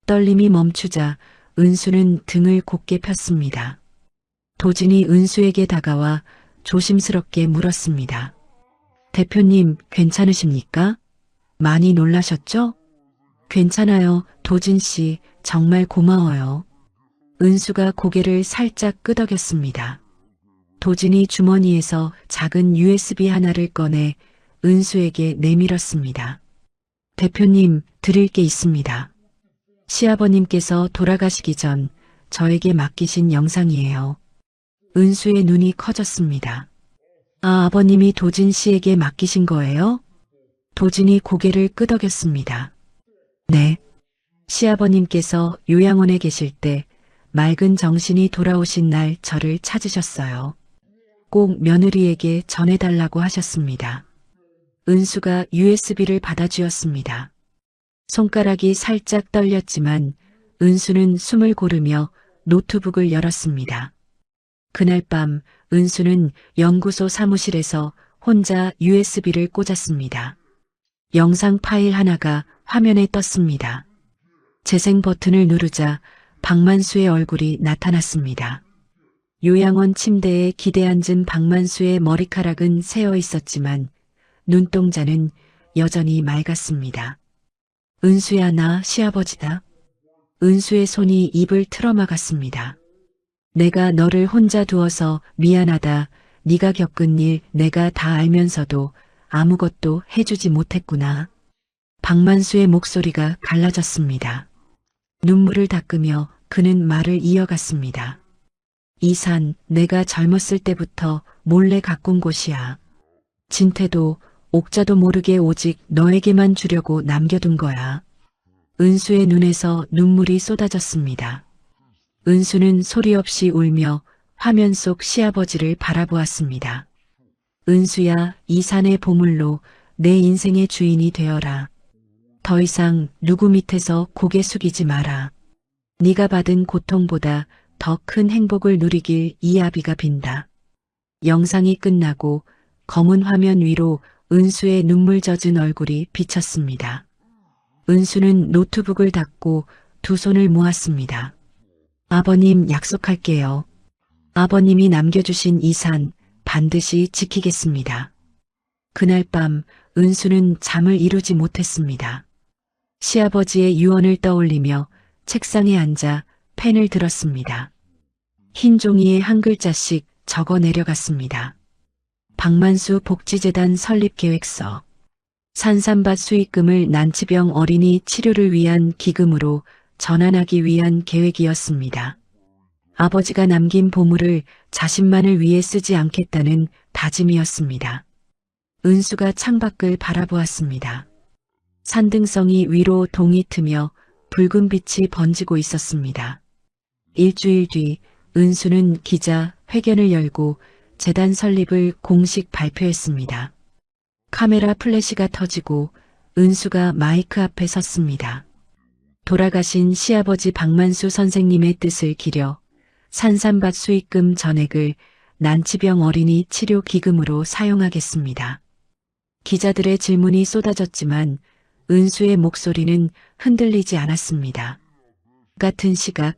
떨림이 멈추자 은수는 등을 곧게 폈습니다. 도진이 은수에게 다가와 조심스럽게 물었습니다. 대표님, 괜찮으십니까? 많이 놀라셨죠? 괜찮아요, 도진 씨. 정말 고마워요. 은수가 고개를 살짝 끄덕였습니다. 도진이 주머니에서 작은 USB 하나를 꺼내 은수에게 내밀었습니다. 대표님, 드릴 게 있습니다. 시아버님께서 돌아가시기 전 저에게 맡기신 영상이에요. 은수의 눈이 커졌습니다. 아, 아버님이 도진 씨에게 맡기신 거예요? 도진이 고개를 끄덕였습니다. 네. 시아버님께서 요양원에 계실 때 맑은 정신이 돌아오신 날 저를 찾으셨어요. 꼭 며느리에게 전해달라고 하셨습니다. 은수가 USB를 받아주었습니다. 손가락이 살짝 떨렸지만 은수는 숨을 고르며 노트북을 열었습니다. 그날 밤 은수는 연구소 사무실에서 혼자 USB를 꽂았습니다. 영상 파일 하나가 화면에 떴습니다. 재생 버튼을 누르자 박만수의 얼굴이 나타났습니다. 요양원 침대에 기대앉은 박만수의 머리카락은 새어 있었지만 눈동자는 여전히 맑았습니다. 은수야, 나 시아버지다. 은수의 손이 입을 틀어막았습니다. 내가 너를 혼자 두어서 미안하다. 네가 겪은 일 내가 다 알면서도 아무것도 해주지 못했구나. 박만수의 목소리가 갈라졌습니다. 눈물을 닦으며 그는 말을 이어갔습니다. 이 산 내가 젊었을 때부터 몰래 가꾼 곳이야. 진태도 옥자도 모르게 오직 너에게만 주려고 남겨둔 거야. 은수의 눈에서 눈물이 쏟아졌습니다. 은수는 소리 없이 울며 화면 속 시아버지를 바라보았습니다. 은수야, 이 산의 보물로 내 인생의 주인이 되어라. 더 이상 누구 밑에서 고개 숙이지 마라. 네가 받은 고통보다 더 큰 행복을 누리길 이 아비가 빈다. 영상이 끝나고 검은 화면 위로 은수의 눈물 젖은 얼굴이 비쳤습니다. 은수는 노트북을 닫고 두 손을 모았습니다. 아버님, 약속할게요. 아버님이 남겨주신 이 산 반드시 지키겠습니다. 그날 밤 은수는 잠을 이루지 못했습니다. 시아버지의 유언을 떠올리며 책상에 앉아 펜을 들었습니다. 흰 종이에 한 글자씩 적어 내려갔습니다. 박만수 복지재단 설립계획서. 산삼밭 수익금을 난치병 어린이 치료를 위한 기금으로 전환하기 위한 계획이었습니다. 아버지가 남긴 보물을 자신만을 위해 쓰지 않겠다는 다짐이었습니다. 은수가 창밖을 바라보았습니다. 산등성이 위로 동이 트며 붉은 빛이 번지고 있었습니다. 일주일 뒤 은수는 기자 회견을 열고 재단 설립을 공식 발표했습니다. 카메라 플래시가 터지고 은수가 마이크 앞에 섰습니다. 돌아가신 시아버지 박만수 선생님의 뜻을 기려 산삼밭 수익금 전액을 난치병 어린이 치료 기금으로 사용하겠습니다. 기자들의 질문이 쏟아졌지만 은수의 목소리는 흔들리지 않았습니다. 같은 시각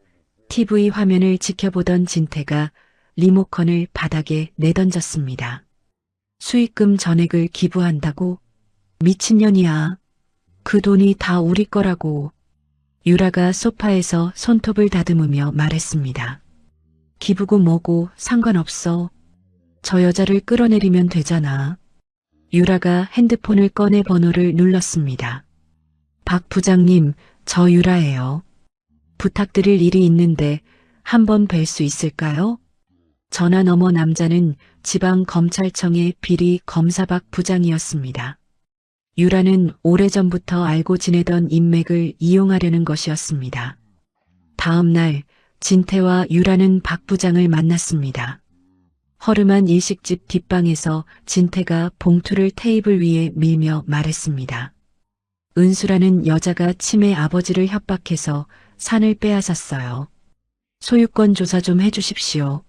TV 화면을 지켜보던 진태가 리모컨을 바닥에 내던졌습니다. 수익금 전액을 기부한다고? 미친년이야. 그 돈이 다 우리 거라고. 유라가 소파에서 손톱을 다듬으며 말했습니다. 기부고 뭐고 상관없어. 저 여자를 끌어내리면 되잖아. 유라가 핸드폰을 꺼내 번호를 눌렀습니다. 박 부장님, 저 유라예요. 부탁드릴 일이 있는데 한번 뵐 수 있을까요? 전화 너머 남자는 지방검찰청의 비리 검사박 부장이었습니다. 유라는 오래전부터 알고 지내던 인맥을 이용하려는 것이었습니다. 다음 날 진태와 유라는 박 부장을 만났습니다. 허름한 일식집 뒷방에서 진태가 봉투를 테이블 위에 밀며 말했습니다. 은수라는 여자가 치매 아버지를 협박해서 산을 빼앗았어요. 소유권 조사 좀 해주십시오.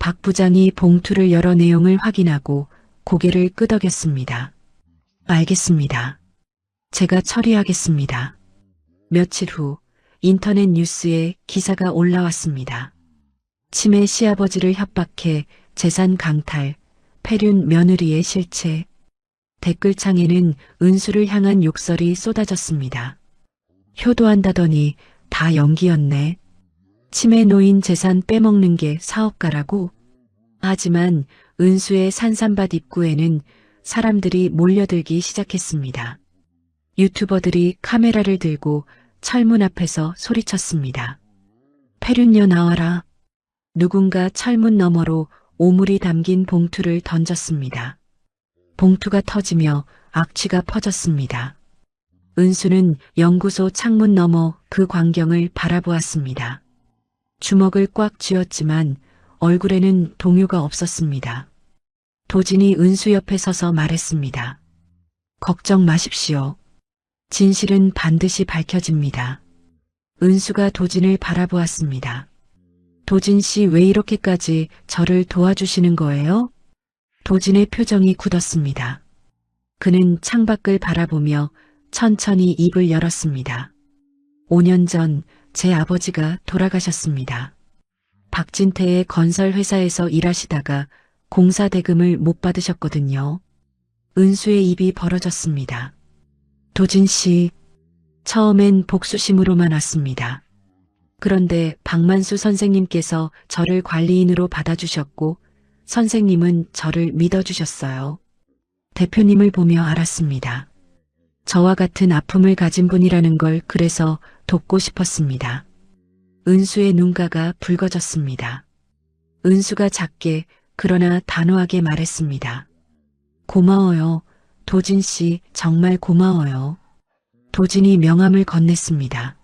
박 부장이 봉투를 열어 내용을 확인하고 고개를 끄덕였습니다. 알겠습니다. 제가 처리하겠습니다. 며칠 후 인터넷 뉴스에 기사가 올라왔습니다. 치매 시아버지를 협박해 재산 강탈, 폐륜 며느리의 실체. 댓글창에는 은수를 향한 욕설이 쏟아졌습니다. 효도한다더니 다 연기였네. 치매 노인 재산 빼먹는 게 사업가라고? 하지만 은수의 산삼밭 입구에는 사람들이 몰려들기 시작했습니다. 유튜버들이 카메라를 들고 철문 앞에서 소리쳤습니다. 폐륜녀 나와라. 누군가 철문 너머로 오물이 담긴 봉투를 던졌습니다. 봉투가 터지며 악취가 퍼졌습니다. 은수는 연구소 창문 너머 그 광경을 바라보았습니다. 주먹을 꽉 쥐었지만 얼굴에는 동요가 없었습니다. 도진이 은수 옆에 서서 말했습니다. 걱정 마십시오. 진실은 반드시 밝혀집니다. 은수가 도진을 바라보았습니다. 도진 씨 왜 이렇게까지 저를 도와주시는 거예요? 도진의 표정이 굳었습니다. 그는 창밖을 바라보며 천천히 입을 열었습니다. 5년 전 제 아버지가 돌아가셨습니다. 박진태의 건설회사에서 일하시다가 공사 대금을 못 받으셨거든요. 은수의 입이 벌어졌습니다. 도진 씨, 처음엔 복수심으로만 왔습니다. 그런데 박만수 선생님께서 저를 관리인으로 받아주셨고 선생님은 저를 믿어주셨어요. 대표님을 보며 알았습니다. 저와 같은 아픔을 가진 분이라는 걸 그래서 돕고 싶었습니다. 은수의 눈가가 붉어졌습니다. 은수가 작게 그러나 단호하게 말했습니다. 고마워요. 도진 씨 정말 고마워요. 도진이 명함을 건넸습니다.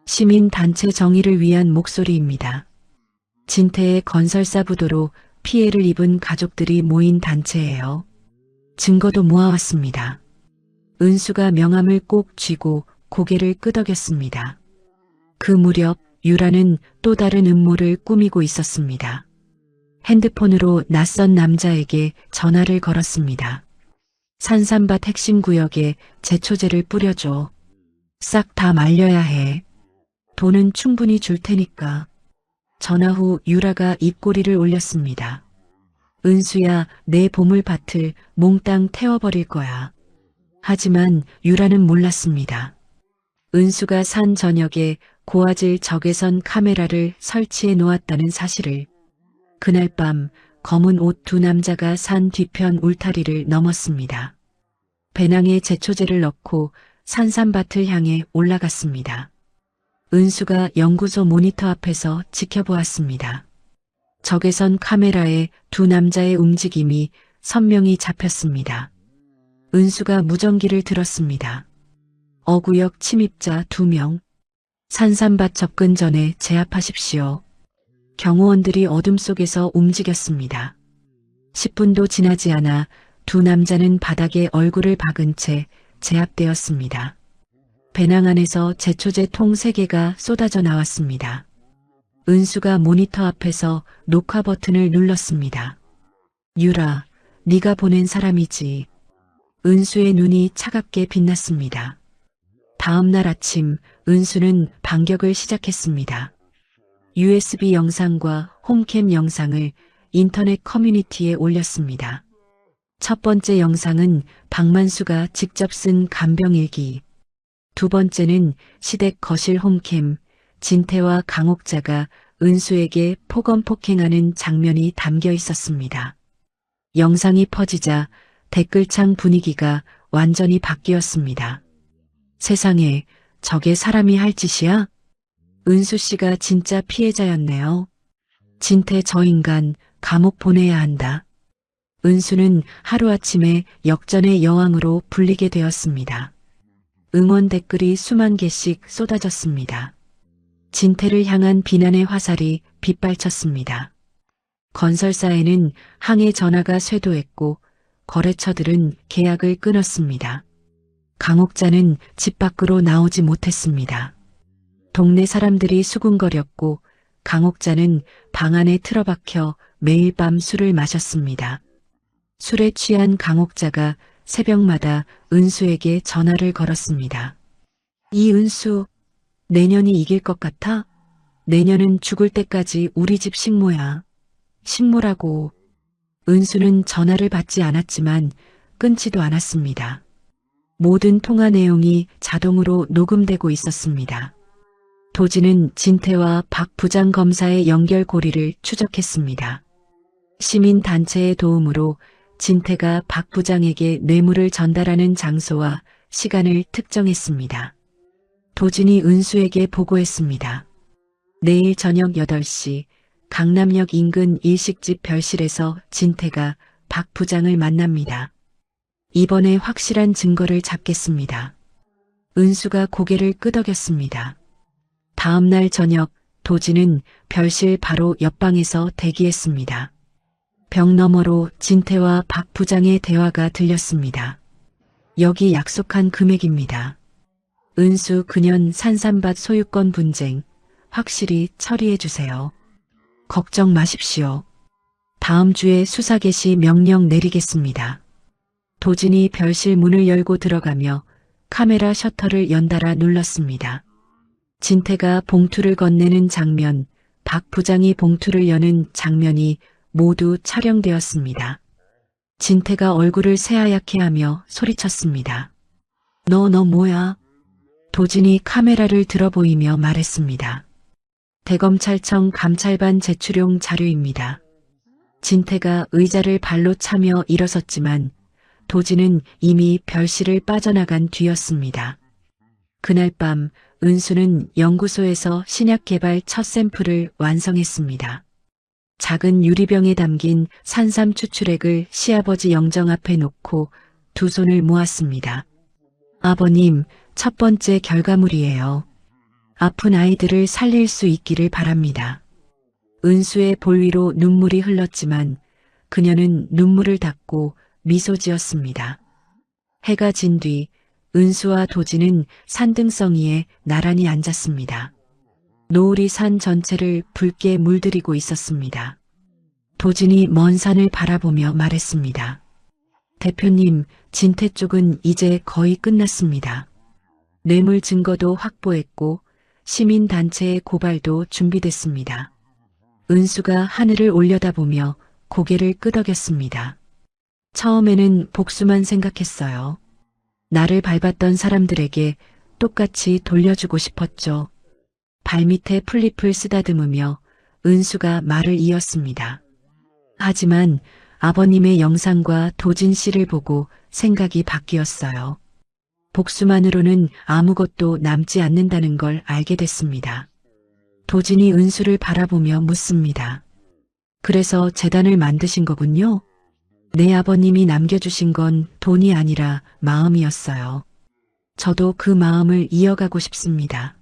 시민단체 정의를 위한 목소리입니다. 진태의 건설사 부도로 피해를 입은 가족들이 모인 단체예요. 증거도 모아왔습니다. 은수가 명함을 꼭 쥐고 고개를 끄덕였습니다. 그 무렵 유라는 또 다른 음모를 꾸미고 있었습니다. 핸드폰으로 낯선 남자에게 전화를 걸었습니다. 산삼밭 핵심 구역에 제초제를 뿌려줘. 싹 다 말려야 해. 돈은 충분히 줄 테니까. 전화 후 유라가 입꼬리를 올렸습니다. 은수야, 내 보물밭을 몽땅 태워버릴 거야. 하지만 유라는 몰랐습니다. 은수가 산 전역에 고화질 적외선 카메라를 설치해 놓았다는 사실을. 그날 밤 검은 옷 두 남자가 산 뒤편 울타리를 넘었습니다. 배낭에 제초제를 넣고 산삼밭을 향해 올라갔습니다. 은수가 연구소 모니터 앞에서 지켜보았습니다. 적외선 카메라에 두 남자의 움직임이 선명히 잡혔습니다. 은수가 무전기를 들었습니다. 어구역 침입자 2명. 산삼밭 접근 전에 제압하십시오. 경호원들이 어둠 속에서 움직였습니다. 10분도 지나지 않아 두 남자는 바닥에 얼굴을 박은 채 제압되었습니다. 배낭 안에서 제초제 통 3개가 쏟아져 나왔습니다. 은수가 모니터 앞에서 녹화 버튼을 눌렀습니다. 유라, 네가 보낸 사람이지. 은수의 눈이 차갑게 빛났습니다. 다음 날 아침 은수는 반격을 시작했습니다. USB 영상과 홈캠 영상을 인터넷 커뮤니티에 올렸습니다. 첫 번째 영상은 박만수가 직접 쓴 간병일기, 두 번째는 시댁 거실 홈캠, 진태와 강옥자가 은수에게 폭언폭행하는 장면이 담겨 있었습니다. 영상이 퍼지자 댓글창 분위기가 완전히 바뀌었습니다. 세상에, 저게 사람이 할 짓이야? 은수 씨가 진짜 피해자였네요. 진태 저 인간 감옥 보내야 한다. 은수는 하루아침에 역전의 여왕으로 불리게 되었습니다. 응원 댓글이 수만 개씩 쏟아졌습니다. 진태를 향한 비난의 화살이 빗발쳤습니다. 건설사에는 항해 전화가 쇄도했고 거래처들은 계약을 끊었습니다. 강옥자는 집 밖으로 나오지 못했습니다. 동네 사람들이 수군거렸고 강옥자는 방 안에 틀어박혀 매일 밤 술을 마셨습니다. 술에 취한 강옥자가 새벽마다 은수에게 전화를 걸었습니다. 이은수, 내년이 이길 것 같아? 내년은 죽을 때까지 우리 집 식모야. 식모라고. 은수는 전화를 받지 않았지만 끊지도 않았습니다. 모든 통화 내용이 자동으로 녹음되고 있었습니다. 도진은 진태와 박 부장 검사의 연결고리를 추적했습니다. 시민단체의 도움으로 진태가 박 부장에게 뇌물을 전달하는 장소와 시간을 특정했습니다. 도진이 은수에게 보고했습니다. 내일 저녁 8시 강남역 인근 일식집 별실에서 진태가 박 부장을 만납니다. 이번에 확실한 증거를 잡겠습니다. 은수가 고개를 끄덕였습니다. 다음 날 저녁 도진은 별실 바로 옆방에서 대기했습니다. 벽 너머로 진태와 박 부장의 대화가 들렸습니다. 여기 약속한 금액입니다. 은수 그년 산삼밭 소유권 분쟁 확실히 처리해 주세요. 걱정 마십시오. 다음 주에 수사 개시 명령 내리겠습니다. 도진이 별실 문을 열고 들어가며 카메라 셔터를 연달아 눌렀습니다. 진태가 봉투를 건네는 장면, 박 부장이 봉투를 여는 장면이 모두 촬영되었습니다. 진태가 얼굴을 새하얗게 하며 소리쳤습니다. 너 뭐야? 도진이 카메라를 들어보이며 말했습니다. 대검찰청 감찰반 제출용 자료입니다. 진태가 의자를 발로 차며 일어섰지만 도진은 이미 별실을 빠져나간 뒤였습니다. 그날 밤 은수는 연구소에서 신약 개발 첫 샘플을 완성했습니다. 작은 유리병에 담긴 산삼 추출액을 시아버지 영정 앞에 놓고 두 손을 모았습니다. 아버님, 첫 번째 결과물이에요. 아픈 아이들을 살릴 수 있기를 바랍니다. 은수의 볼 위로 눈물이 흘렀지만 그녀는 눈물을 닦고 미소 지었습니다. 해가 진 뒤 은수와 도진은 산등성이에 나란히 앉았습니다. 노을이 산 전체를 붉게 물들이고 있었습니다. 도진이 먼 산을 바라보며 말했습니다. 대표님, 진태 쪽은 이제 거의 끝났습니다. 뇌물 증거도 확보했고 시민단체의 고발도 준비됐습니다. 은수가 하늘을 올려다보며 고개를 끄덕였습니다. 처음에는 복수만 생각했어요. 나를 밟았던 사람들에게 똑같이 돌려주고 싶었죠. 발밑에 풀잎을 쓰다듬으며 은수가 말을 이었습니다. 하지만 아버님의 영상과 도진 씨를 보고 생각이 바뀌었어요. 복수만으로는 아무것도 남지 않는다는 걸 알게 됐습니다. 도진이 은수를 바라보며 묻습니다. 그래서 재단을 만드신 거군요? 내 아버님이 남겨주신 건 돈이 아니라 마음이었어요. 저도 그 마음을 이어가고 싶습니다.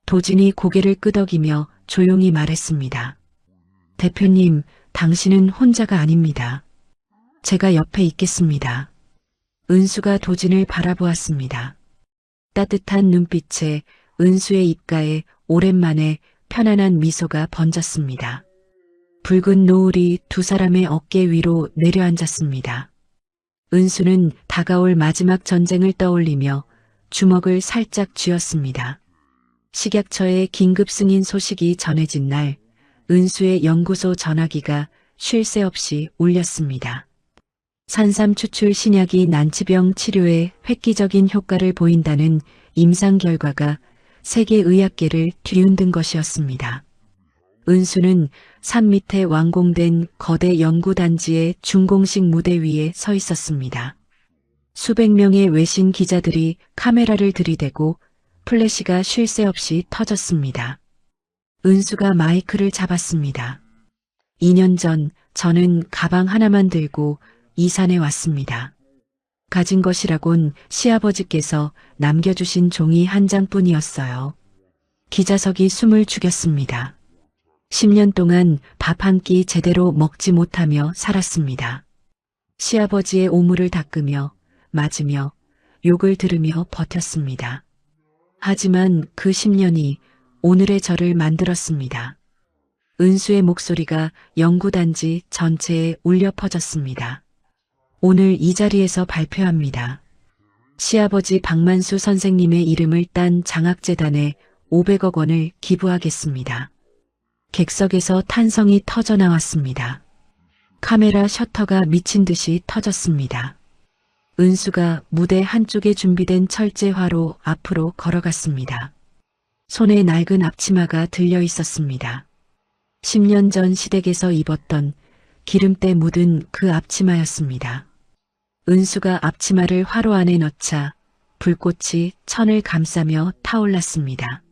도진이 고개를 끄덕이며 조용히 말했습니다. 대표님, 당신은 혼자가 아닙니다. 제가 옆에 있겠습니다. 은수가 도진을 바라보았습니다. 따뜻한 눈빛에 은수의 입가에 오랜만에 편안한 미소가 번졌습니다. 붉은 노을이 두 사람의 어깨 위로 내려앉았습니다. 은수는 다가올 마지막 전쟁을 떠올리며 주먹을 살짝 쥐었습니다. 식약처의 긴급 승인 소식이 전해진 날 은수의 연구소 전화기가 쉴 새 없이 울렸습니다. 산삼 추출 신약이 난치병 치료에 획기적인 효과를 보인다는 임상 결과가 세계의학계를 뒤흔든 것이었습니다. 은수는 산 밑에 완공된 거대 연구단지의 준공식 무대 위에 서 있었습니다. 수백 명의 외신 기자들이 카메라를 들이대고 플래시가 쉴 새 없이 터졌습니다. 은수가 마이크를 잡았습니다. 2년 전 저는 가방 하나만 들고 이 산에 왔습니다. 가진 것이라곤 시아버지께서 남겨주신 종이 한 장뿐이었어요. 기자석이 숨을 죽였습니다. 10년 동안 밥 한 끼 제대로 먹지 못하며 살았습니다. 시아버지의 오물을 닦으며 맞으며 욕을 들으며 버텼습니다. 하지만 그 10년이 오늘의 저를 만들었습니다. 은수의 목소리가 연구단지 전체에 울려 퍼졌습니다. 오늘 이 자리에서 발표합니다. 시아버지 박만수 선생님의 이름을 딴 장학재단에 500억 원을 기부하겠습니다. 객석에서 탄성이 터져 나왔습니다. 카메라 셔터가 미친 듯이 터졌습니다. 은수가 무대 한쪽에 준비된 철제화로 앞으로 걸어갔습니다. 손에 낡은 앞치마가 들려 있었습니다. 10년 전 시댁에서 입었던 기름때 묻은 그 앞치마였습니다. 은수가 앞치마를 화로 안에 넣자 불꽃이 천을 감싸며 타올랐습니다.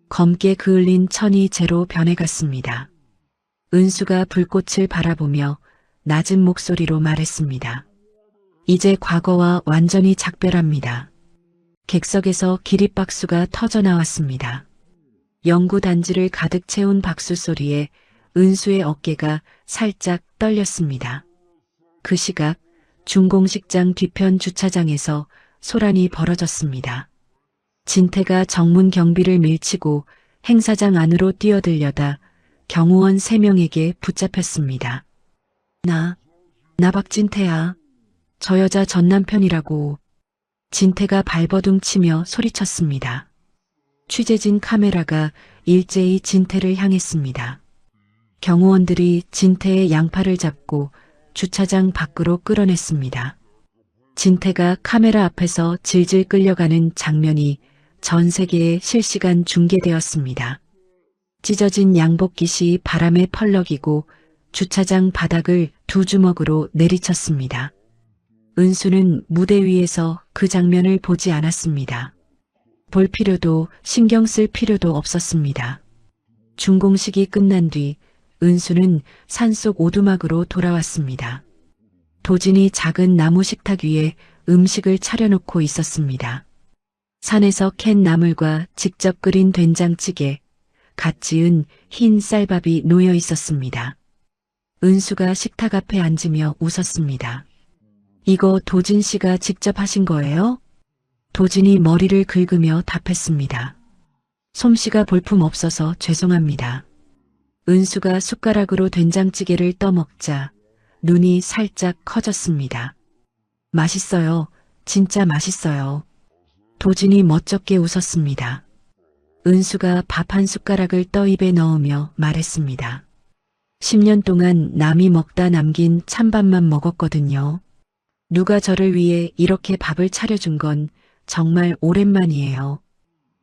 검게 그을린 천이 재로 변해갔습니다. 은수가 불꽃을 바라보며 낮은 목소리로 말했습니다. 이제 과거와 완전히 작별합니다. 객석에서 기립박수가 터져 나왔습니다. 연구단지를 가득 채운 박수 소리에 은수의 어깨가 살짝 떨렸습니다. 그 시각 중공식장 뒤편 주차장에서 소란이 벌어졌습니다. 진태가 정문 경비를 밀치고 행사장 안으로 뛰어들려다 경호원 3명에게 붙잡혔습니다. 나 박진태야. 저 여자 전 남편이라고. 진태가 발버둥 치며 소리쳤습니다. 취재진 카메라가 일제히 진태를 향했습니다. 경호원들이 진태의 양팔을 잡고 주차장 밖으로 끌어냈습니다. 진태가 카메라 앞에서 질질 끌려가는 장면이 전 세계에 실시간 중계되었습니다. 찢어진 양복깃이 바람에 펄럭이고 주차장 바닥을 2주먹으로 내리쳤습니다. 은수는 무대 위에서 그 장면을 보지 않았습니다. 볼 필요도 신경 쓸 필요도 없었습니다. 준공식이 끝난 뒤 은수는 산속 오두막으로 돌아왔습니다. 도진이 작은 나무 식탁 위에 음식을 차려놓고 있었습니다. 산에서 캔 나물과 직접 끓인 된장찌개, 갓 지은 흰 쌀밥이 놓여 있었습니다. 은수가 식탁 앞에 앉으며 웃었습니다. 이거 도진 씨가 직접 하신 거예요? 도진이 머리를 긁으며 답했습니다. 솜씨가 볼품 없어서 죄송합니다. 은수가 숟가락으로 된장찌개를 떠먹자 눈이 살짝 커졌습니다. 맛있어요. 진짜 맛있어요. 도진이 멋쩍게 웃었습니다. 은수가 밥 한 숟가락을 떠 입에 넣으며 말했습니다. 10년 동안 남이 먹다 남긴 찬밥만 먹었거든요. 누가 저를 위해 이렇게 밥을 차려준 건 정말 오랜만이에요.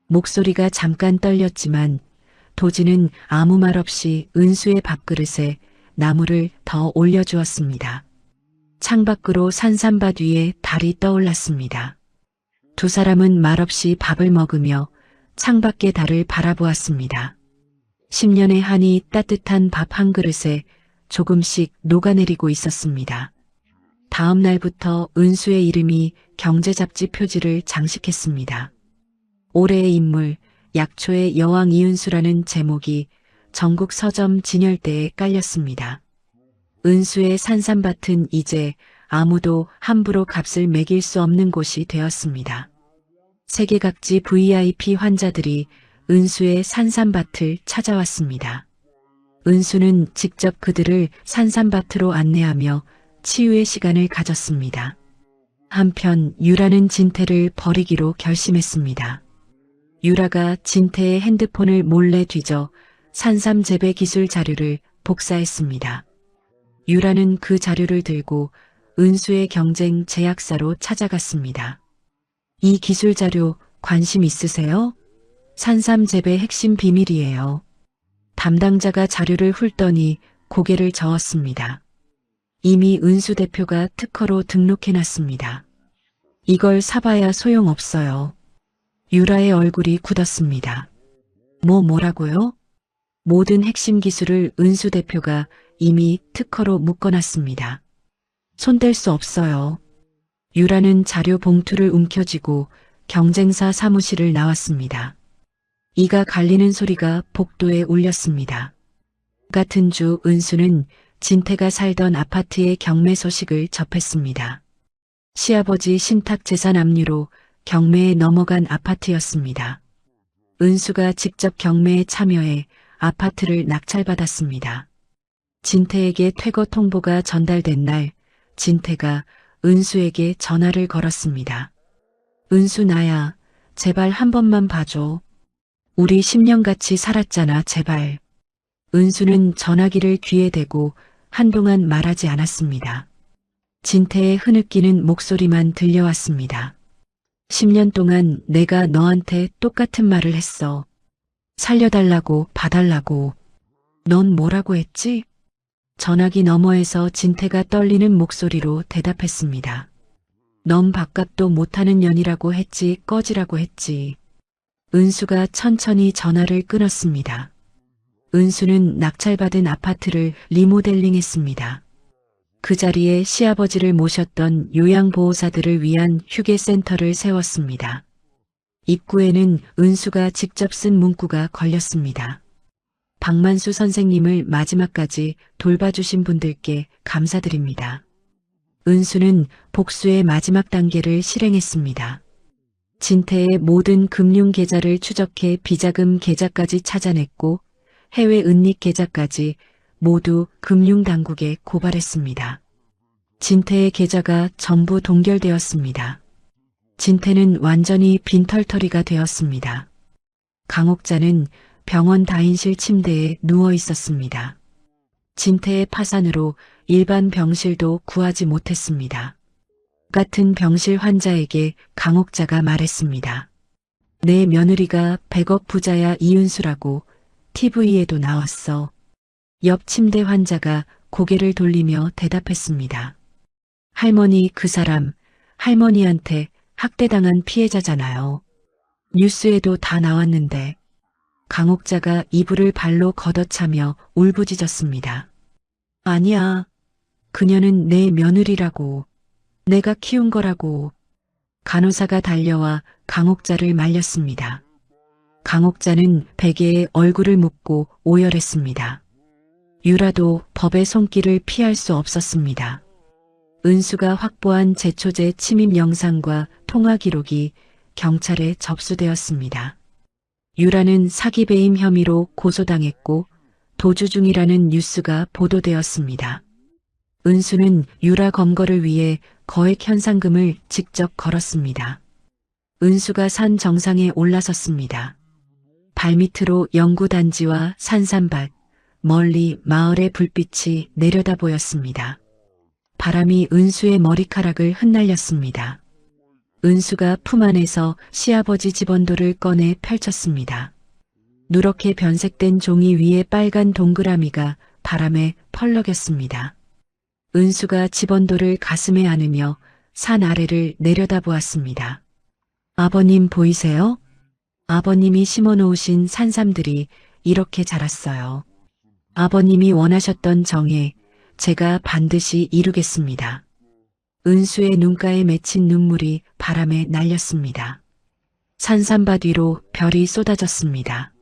목소리가 잠깐 떨렸지만 도진은 아무 말 없이 은수의 밥그릇에 나물을 더 올려주었습니다. 창밖으로 산삼밭 위에 달이 떠올랐습니다. 두 사람은 말없이 밥을 먹으며 창밖의 달을 바라보았습니다. 10년의 한이 따뜻한 밥 한 그릇에 조금씩 녹아내리고 있었습니다. 다음 날부터 은수의 이름이 경제잡지 표지를 장식했습니다. 올해의 인물, 약초의 여왕 이은수라는 제목이 전국 서점 진열대에 깔렸습니다. 은수의 산삼밭은 이제 아무도 함부로 값을 매길 수 없는 곳이 되었습니다. 세계 각지 VIP 환자들이 은수의 산삼밭을 찾아왔습니다. 은수는 직접 그들을 산삼밭으로 안내하며 치유의 시간을 가졌습니다. 한편 유라는 진태를 버리기로 결심했습니다. 유라가 진태의 핸드폰을 몰래 뒤져 산삼 재배 기술 자료를 복사했습니다. 유라는 그 자료를 들고 은수의 경쟁 제약사로 찾아갔습니다. 이 기술 자료 관심 있으세요? 산삼 재배 핵심 비밀이에요. 담당자가 자료를 훑더니 고개를 저었습니다. 이미 은수 대표가 특허로 등록해놨습니다. 이걸 사봐야 소용없어요. 유라의 얼굴이 굳었습니다. 뭐라고요? 모든 핵심 기술을 은수 대표가 이미 특허로 묶어놨습니다. 손댈 수 없어요. 유라는 자료 봉투를 움켜쥐고 경쟁사 사무실을 나왔습니다. 이가 갈리는 소리가 복도에 울렸습니다. 같은 주 은수는 진태가 살던 아파트의 경매 소식을 접했습니다. 시아버지 신탁 재산 압류로 경매에 넘어간 아파트였습니다. 은수가 직접 경매에 참여해 아파트를 낙찰받았습니다. 진태에게 퇴거 통보가 전달된 날 진태가 은수에게 전화를 걸었습니다. 은수 나야, 제발 한 번만 봐줘. 우리 10년 같이 살았잖아, 제발. 은수는 전화기를 귀에 대고 한동안 말하지 않았습니다. 진태의 흐느끼는 목소리만 들려왔습니다. 10년 동안 내가 너한테 똑같은 말을 했어. 살려달라고, 봐달라고. 넌 뭐라고 했지? 전화기 너머에서 진태가 떨리는 목소리로 대답했습니다. 넌 밥값도 못하는 년이라고 했지, 꺼지라고 했지. 은수가 천천히 전화를 끊었습니다. 은수는 낙찰받은 아파트를 리모델링했습니다. 그 자리에 시아버지를 모셨던 요양보호사들을 위한 휴게센터를 세웠습니다. 입구에는 은수가 직접 쓴 문구가 걸렸습니다. 박만수 선생님을 마지막까지 돌봐주신 분들께 감사드립니다. 은수는 복수의 마지막 단계를 실행했습니다. 진태의 모든 금융 계좌를 추적해 비자금 계좌까지 찾아냈고 해외 은닉 계좌까지 모두 금융당국에 고발했습니다. 진태의 계좌가 전부 동결되었습니다. 진태는 완전히 빈털터리가 되었습니다. 강옥자는 병원 다인실 침대에 누워 있었습니다. 진태의 파산으로 일반 병실도 구하지 못했습니다. 같은 병실 환자에게 강옥자가 말했습니다. 내 며느리가 100억 부자야 이은수라고 TV에도 나왔어. 옆 침대 환자가 고개를 돌리며 대답했습니다. 할머니 그 사람 할머니한테 학대당한 피해자잖아요. 뉴스에도 다 나왔는데. 강옥자가 이불을 발로 걷어차며 울부짖었습니다. 아니야. 그녀는 내 며느리라고. 내가 키운 거라고. 간호사가 달려와 강옥자를 말렸습니다. 강옥자는 베개에 얼굴을 묻고 오열했습니다. 유라도 법의 손길을 피할 수 없었습니다. 은수가 확보한 제초제 침입 영상과 통화 기록이 경찰에 접수되었습니다. 유라는 사기 배임 혐의로 고소당했고 도주 중이라는 뉴스가 보도되었습니다. 은수는 유라 검거를 위해 거액 현상금을 직접 걸었습니다. 은수가 산 정상에 올라섰습니다. 발밑으로 연구단지와 산산밭, 멀리 마을의 불빛이 내려다 보였습니다. 바람이 은수의 머리카락을 흩날렸습니다. 은수가 품 안에서 시아버지 집원도를 꺼내 펼쳤습니다. 누렇게 변색된 종이 위에 빨간 동그라미가 바람에 펄럭였습니다. 은수가 집원도를 가슴에 안으며 산 아래를 내려다보았습니다. 아버님 보이세요? 아버님이 심어놓으신 산삼들이 이렇게 자랐어요. 아버님이 원하셨던 정에 제가 반드시 이루겠습니다. 은수의 눈가에 맺힌 눈물이 바람에 날렸습니다. 산삼밭 위로 별이 쏟아졌습니다.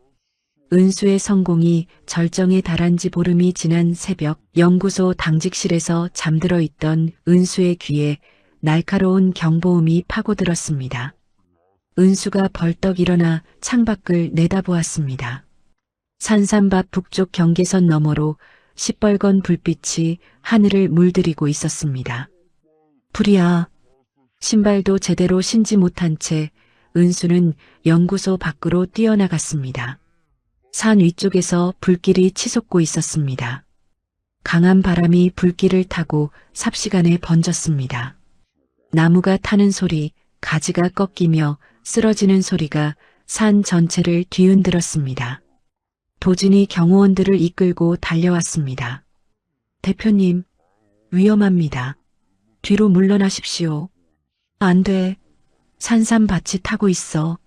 은수의 성공이 절정에 달한 지 보름이 지난 새벽 연구소 당직실에서 잠들어 있던 은수의 귀에 날카로운 경보음이 파고들었습니다. 은수가 벌떡 일어나 창밖을 내다보았습니다. 산삼밭 북쪽 경계선 너머로 시뻘건 불빛이 하늘을 물들이고 있었습니다. 불이야. 신발도 제대로 신지 못한 채 은수는 연구소 밖으로 뛰어나갔습니다. 산 위쪽에서 불길이 치솟고 있었습니다. 강한 바람이 불길을 타고 삽시간에 번졌습니다. 나무가 타는 소리, 가지가 꺾이며 쓰러지는 소리가 산 전체를 뒤흔들었습니다. 도진이 경호원들을 이끌고 달려왔습니다. 대표님, 위험합니다. 뒤로 물러나십시오. 안 돼. 산삼밭이 타고 있어.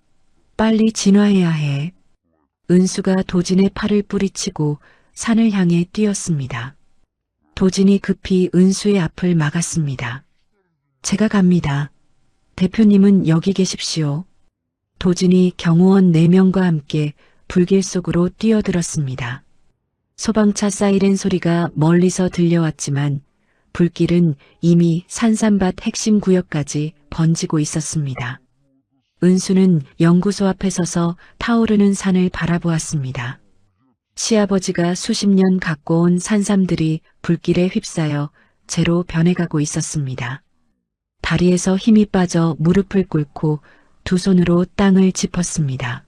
빨리 진화해야 해. 은수가 도진의 팔을 뿌리치고 산을 향해 뛰었습니다. 도진이 급히 은수의 앞을 막았습니다. 제가 갑니다. 대표님은 여기 계십시오. 도진이 경호원 4명과 함께 불길 속으로 뛰어들었습니다. 소방차 사이렌 소리가 멀리서 들려왔지만 불길은 이미 산삼밭 핵심 구역까지 번지고 있었습니다. 은수는 연구소 앞에 서서 타오르는 산을 바라보았습니다. 시아버지가 수십 년 갖고 온 산삼들이 불길에 휩싸여 재로 변해가고 있었습니다. 다리에서 힘이 빠져 무릎을 꿇고 두 손으로 땅을 짚었습니다.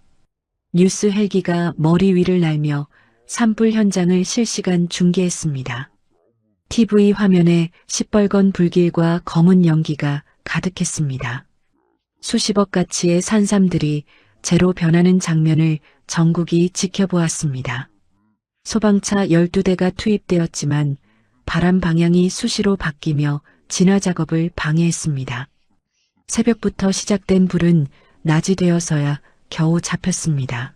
뉴스 헬기가 머리 위를 날며 산불 현장을 실시간 중계했습니다. TV 화면에 시뻘건 불길과 검은 연기가 가득했습니다. 수십억 가치의 산삼들이 재로 변하는 장면을 전국이 지켜보았습니다. 소방차 12대가 투입되었지만 바람 방향이 수시로 바뀌며 진화 작업을 방해했습니다. 새벽부터 시작된 불은 낮이 되어서야 겨우 잡혔습니다.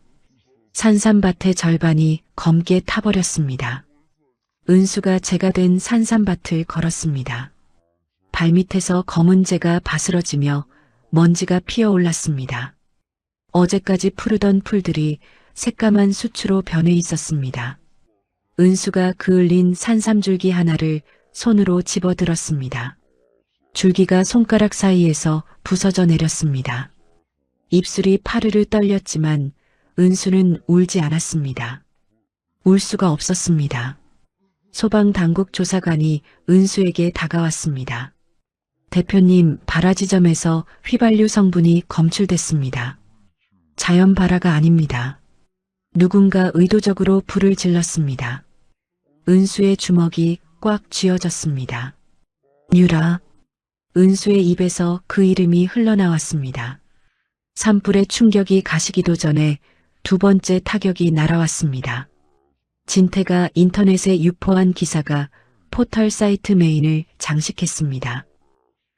산삼밭의 절반이 검게 타버렸습니다. 은수가 재가 된 산삼밭을 걸었습니다. 발밑에서 검은 재가 바스러지며 먼지가 피어올랐습니다. 어제까지 푸르던 풀들이 새까만 수추로 변해 있었습니다. 은수가 그을린 산삼줄기 하나를 손으로 집어들었습니다. 줄기가 손가락 사이에서 부서져 내렸습니다. 입술이 파르르 떨렸지만 은수는 울지 않았습니다. 울 수가 없었습니다. 소방당국 조사관이 은수에게 다가왔습니다. 대표님, 발화지점에서 휘발유 성분이 검출됐습니다. 자연 발화가 아닙니다. 누군가 의도적으로 불을 질렀습니다. 은수의 주먹이 꽉 쥐어졌습니다. 유라. 은수의 입에서 그 이름이 흘러나왔습니다. 산불의 충격이 가시기도 전에 두 번째 타격이 날아왔습니다. 진태가 인터넷에 유포한 기사가 포털 사이트 메인을 장식했습니다.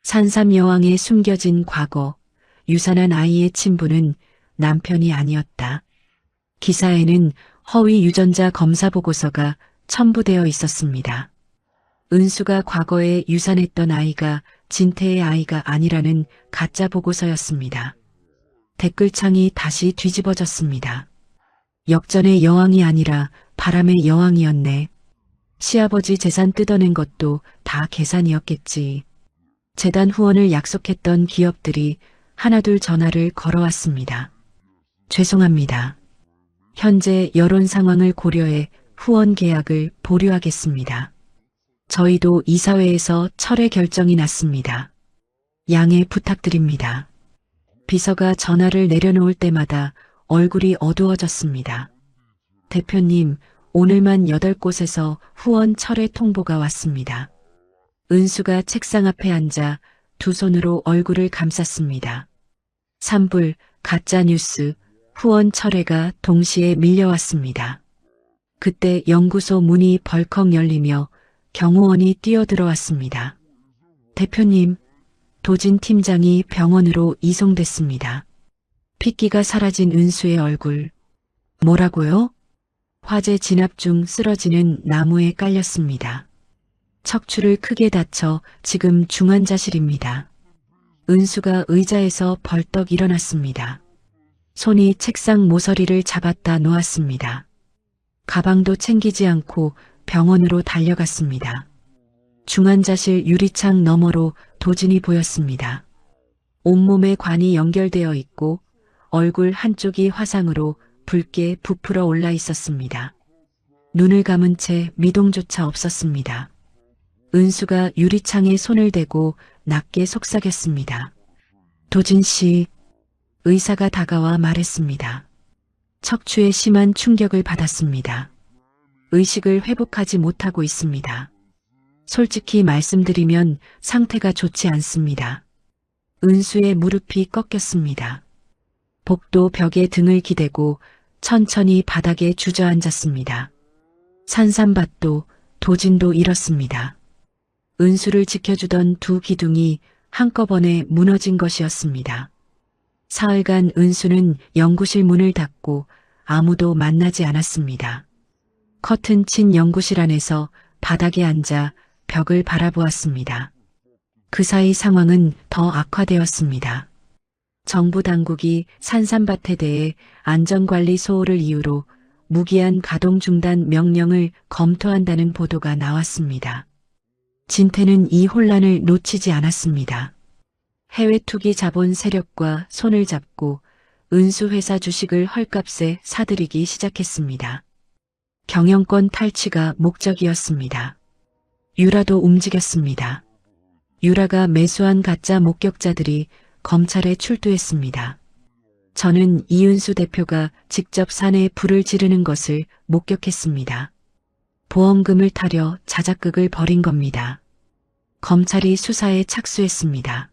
산삼 여왕의 숨겨진 과거, 유산한 아이의 친부는 남편이 아니었다. 기사에는 허위 유전자 검사 보고서가 첨부되어 있었습니다. 은수가 과거에 유산했던 아이가 진태의 아이가 아니라는 가짜 보고서였습니다. 댓글창이 다시 뒤집어졌습니다. 역전의 여왕이 아니라 바람의 여왕이었네. 시아버지 재산 뜯어낸 것도 다 계산이었겠지. 재단 후원을 약속했던 기업들이 하나둘 전화를 걸어왔습니다. 죄송합니다. 현재 여론 상황을 고려해 후원 계약을 보류하겠습니다. 저희도 이사회에서 철회 결정이 났습니다. 양해 부탁드립니다. 비서가 전화를 내려놓을 때마다 얼굴이 어두워졌습니다. 대표님, 오늘만 8곳에서 후원 철회 통보가 왔습니다. 은수가 책상 앞에 앉아 두 손으로 얼굴을 감쌌습니다. 산불, 가짜뉴스, 후원 철회가 동시에 밀려왔습니다. 그때 연구소 문이 벌컥 열리며 경호원이 뛰어들어왔습니다. 대표님, 도진 팀장이 병원으로 이송됐습니다. 핏기가 사라진 은수의 얼굴. 뭐라고요? 화재 진압 중 쓰러지는 나무에 깔렸습니다. 척추를 크게 다쳐 지금 중환자실입니다. 은수가 의자에서 벌떡 일어났습니다. 손이 책상 모서리를 잡았다 놓았습니다. 가방도 챙기지 않고 병원으로 달려갔습니다. 중환자실 유리창 너머로 도진이 보였습니다. 온몸에 관이 연결되어 있고 얼굴 한쪽이 화상으로 붉게 부풀어 올라 있었습니다. 눈을 감은 채 미동조차 없었습니다. 은수가 유리창에 손을 대고 낮게 속삭였습니다. 도진 씨, 의사가 다가와 말했습니다. 척추에 심한 충격을 받았습니다. 의식을 회복하지 못하고 있습니다. 솔직히 말씀드리면 상태가 좋지 않습니다. 은수의 무릎이 꺾였습니다. 복도 벽에 등을 기대고 천천히 바닥에 주저앉았습니다. 산삼밭도 도진도 잃었습니다. 은수를 지켜주던 두 기둥이 한꺼번에 무너진 것이었습니다. 사흘간 은수는 연구실 문을 닫고 아무도 만나지 않았습니다. 커튼 친 연구실 안에서 바닥에 앉아 벽을 바라보았습니다. 그 사이 상황은 더 악화되었습니다. 정부 당국이 산삼밭에 대해 안전관리 소홀을 이유로 무기한 가동 중단 명령을 검토한다는 보도가 나왔습니다. 진태는 이 혼란을 놓치지 않았습니다. 해외 투기 자본 세력과 손을 잡고 은수회사 주식을 헐값에 사들이기 시작했습니다. 경영권 탈취가 목적이었습니다. 유라도 움직였습니다. 유라가 매수한 가짜 목격자들이 검찰에 출두했습니다. 저는 이은수 대표가 직접 산에 불을 지르는 것을 목격했습니다. 보험금을 타려 자작극을 벌인 겁니다. 검찰이 수사에 착수했습니다.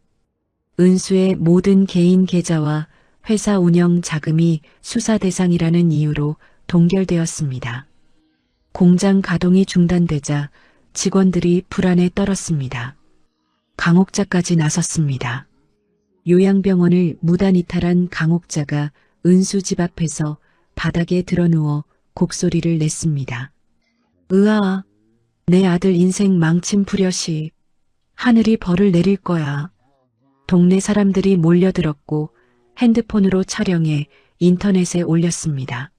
은수의 모든 개인 계좌와 회사 운영 자금이 수사 대상이라는 이유로 동결되었습니다. 공장 가동이 중단되자 직원들이 불안에 떨었습니다. 강옥자까지 나섰습니다. 요양병원을 무단 이탈한 강옥자가 은수 집 앞에서 바닥에 드러누워 곡소리를 냈습니다. 으아, 내 아들 인생 망친 부려시. 하늘이 벌을 내릴 거야. 동네 사람들이 몰려들었고 핸드폰으로 촬영해 인터넷에 올렸습니다.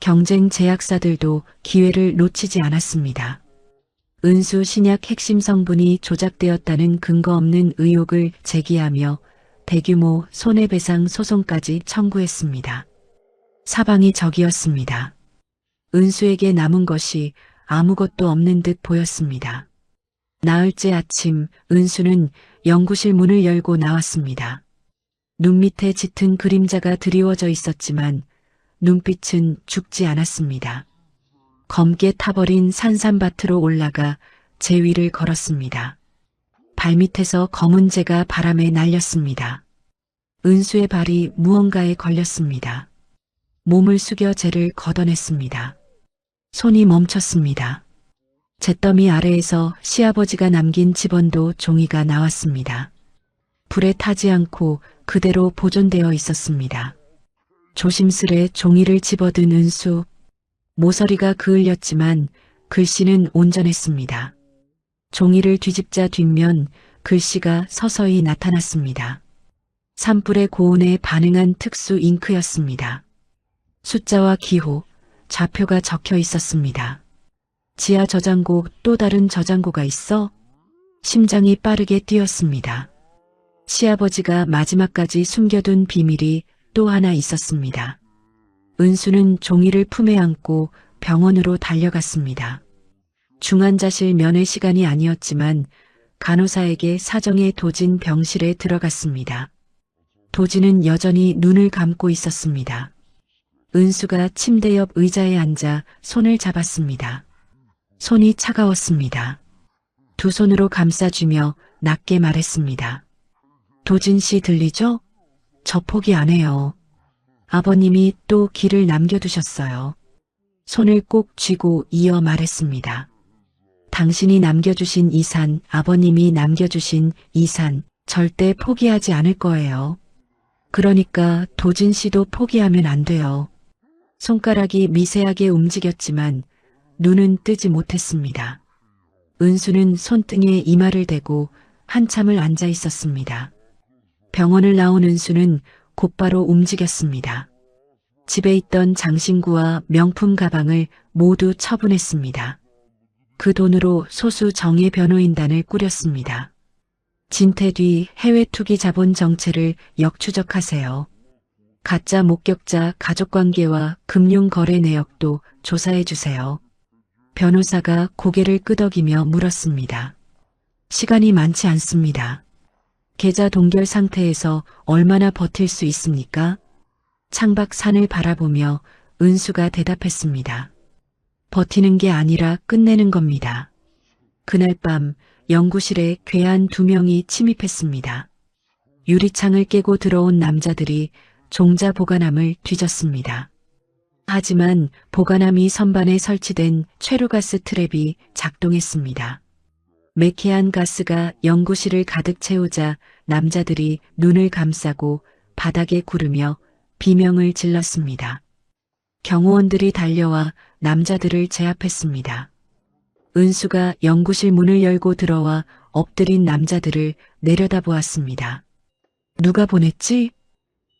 경쟁 제약사들도 기회를 놓치지 않았습니다. 은수 신약 핵심 성분이 조작되었다는 근거 없는 의혹을 제기하며 대규모 손해배상 소송까지 청구했습니다. 사방이 적이었습니다. 은수에게 남은 것이 아무것도 없는 듯 보였습니다. 나흘째 아침 은수는 연구실 문을 열고 나왔습니다. 눈 밑에 짙은 그림자가 드리워져 있었지만 눈빛은 죽지 않았습니다. 검게 타버린 산삼밭으로 올라가 제 위를 걸었습니다. 발밑에서 검은 재가 바람에 날렸습니다. 은수의 발이 무언가에 걸렸습니다. 몸을 숙여 재를 걷어냈습니다. 손이 멈췄습니다. 잿더미 아래에서 시아버지가 남긴 집원도 종이가 나왔습니다. 불에 타지 않고 그대로 보존되어 있었습니다. 조심스레 종이를 집어든 은수. 모서리가 그을렸지만 글씨는 온전했습니다. 종이를 뒤집자 뒷면 글씨가 서서히 나타났습니다. 산불의 고온에 반응한 특수 잉크였습니다. 숫자와 기호, 좌표가 적혀 있었습니다. 지하 저장고, 또 다른 저장고가 있어? 심장이 빠르게 뛰었습니다. 시아버지가 마지막까지 숨겨둔 비밀이 또 하나 있었습니다. 은수는 종이를 품에 안고 병원으로 달려갔습니다. 중환자실 면회 시간이 아니었지만 간호사에게 사정에 도진 병실에 들어갔습니다. 도진은 여전히 눈을 감고 있었습니다. 은수가 침대 옆 의자에 앉아 손을 잡았습니다. 손이 차가웠습니다. 두 손으로 감싸주며 낮게 말했습니다. 도진 씨 들리죠? 저 포기 안 해요. 아버님이 또 길을 남겨두셨어요. 손을 꼭 쥐고 이어 말했습니다. 당신이 남겨주신 이 산, 아버님이 남겨주신 이 산, 절대 포기하지 않을 거예요. 그러니까 도진 씨도 포기하면 안 돼요. 손가락이 미세하게 움직였지만 눈은 뜨지 못했습니다. 은수는 손등에 이마를 대고 한참을 앉아 있었습니다. 병원을 나온 은수는 곧바로 움직였습니다. 집에 있던 장신구와 명품 가방을 모두 처분했습니다. 그 돈으로 소수 정예 변호인단을 꾸렸습니다. 진퇴 뒤 해외 투기 자본 정체를 역추적하세요. 가짜 목격자 가족관계와 금융거래 내역도 조사해 주세요. 변호사가 고개를 끄덕이며 물었습니다. 시간이 많지 않습니다. 계좌 동결 상태에서 얼마나 버틸 수 있습니까? 창밖 산을 바라보며 은수가 대답했습니다. 버티는 게 아니라 끝내는 겁니다. 그날 밤 연구실에 괴한 2명이 침입했습니다. 유리창을 깨고 들어온 남자들이 종자 보관함을 뒤졌습니다. 하지만 보관함이 선반에 설치된 최루가스 트랩이 작동했습니다. 매캐한 가스가 연구실을 가득 채우자 남자들이 눈을 감싸고 바닥에 구르며 비명을 질렀습니다. 경호원들이 달려와 남자들을 제압했습니다. 은수가 연구실 문을 열고 들어와 엎드린 남자들을 내려다보았습니다. 누가 보냈지?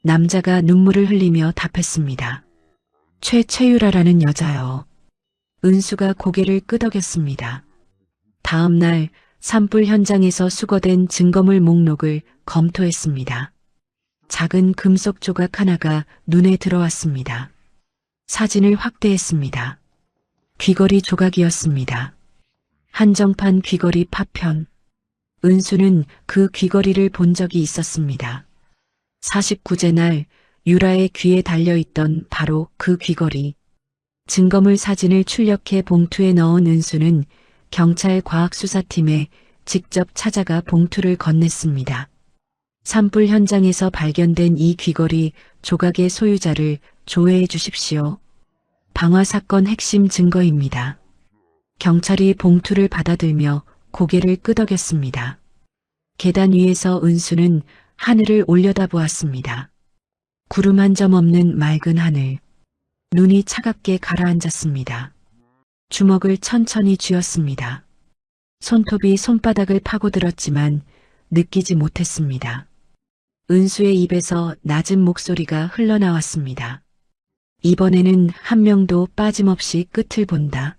남자가 눈물을 흘리며 답했습니다. 최유라라는 여자요. 은수가 고개를 끄덕였습니다. 다음 날 산불 현장에서 수거된 증거물 목록을 검토했습니다. 작은 금속 조각 하나가 눈에 들어왔습니다. 사진을 확대했습니다. 귀걸이 조각이었습니다. 한정판 귀걸이 파편. 은수는 그 귀걸이를 본 적이 있었습니다. 49제 날 유라의 귀에 달려있던 바로 그 귀걸이. 증거물 사진을 출력해 봉투에 넣은 은수는 경찰 과학수사팀에 직접 찾아가 봉투를 건넸습니다. 산불 현장에서 발견된 이 귀걸이 조각의 소유자를 조회해 주십시오. 방화 사건 핵심 증거입니다. 경찰이 봉투를 받아들며 고개를 끄덕였습니다. 계단 위에서 은수는 하늘을 올려다보았습니다. 구름 한 점 없는 맑은 하늘. 눈이 차갑게 가라앉았습니다. 주먹을 천천히 쥐었습니다. 손톱이 손바닥을 파고들었지만 느끼지 못했습니다. 은수의 입에서 낮은 목소리가 흘러나왔습니다. 이번에는 한 명도 빠짐없이 끝을 본다.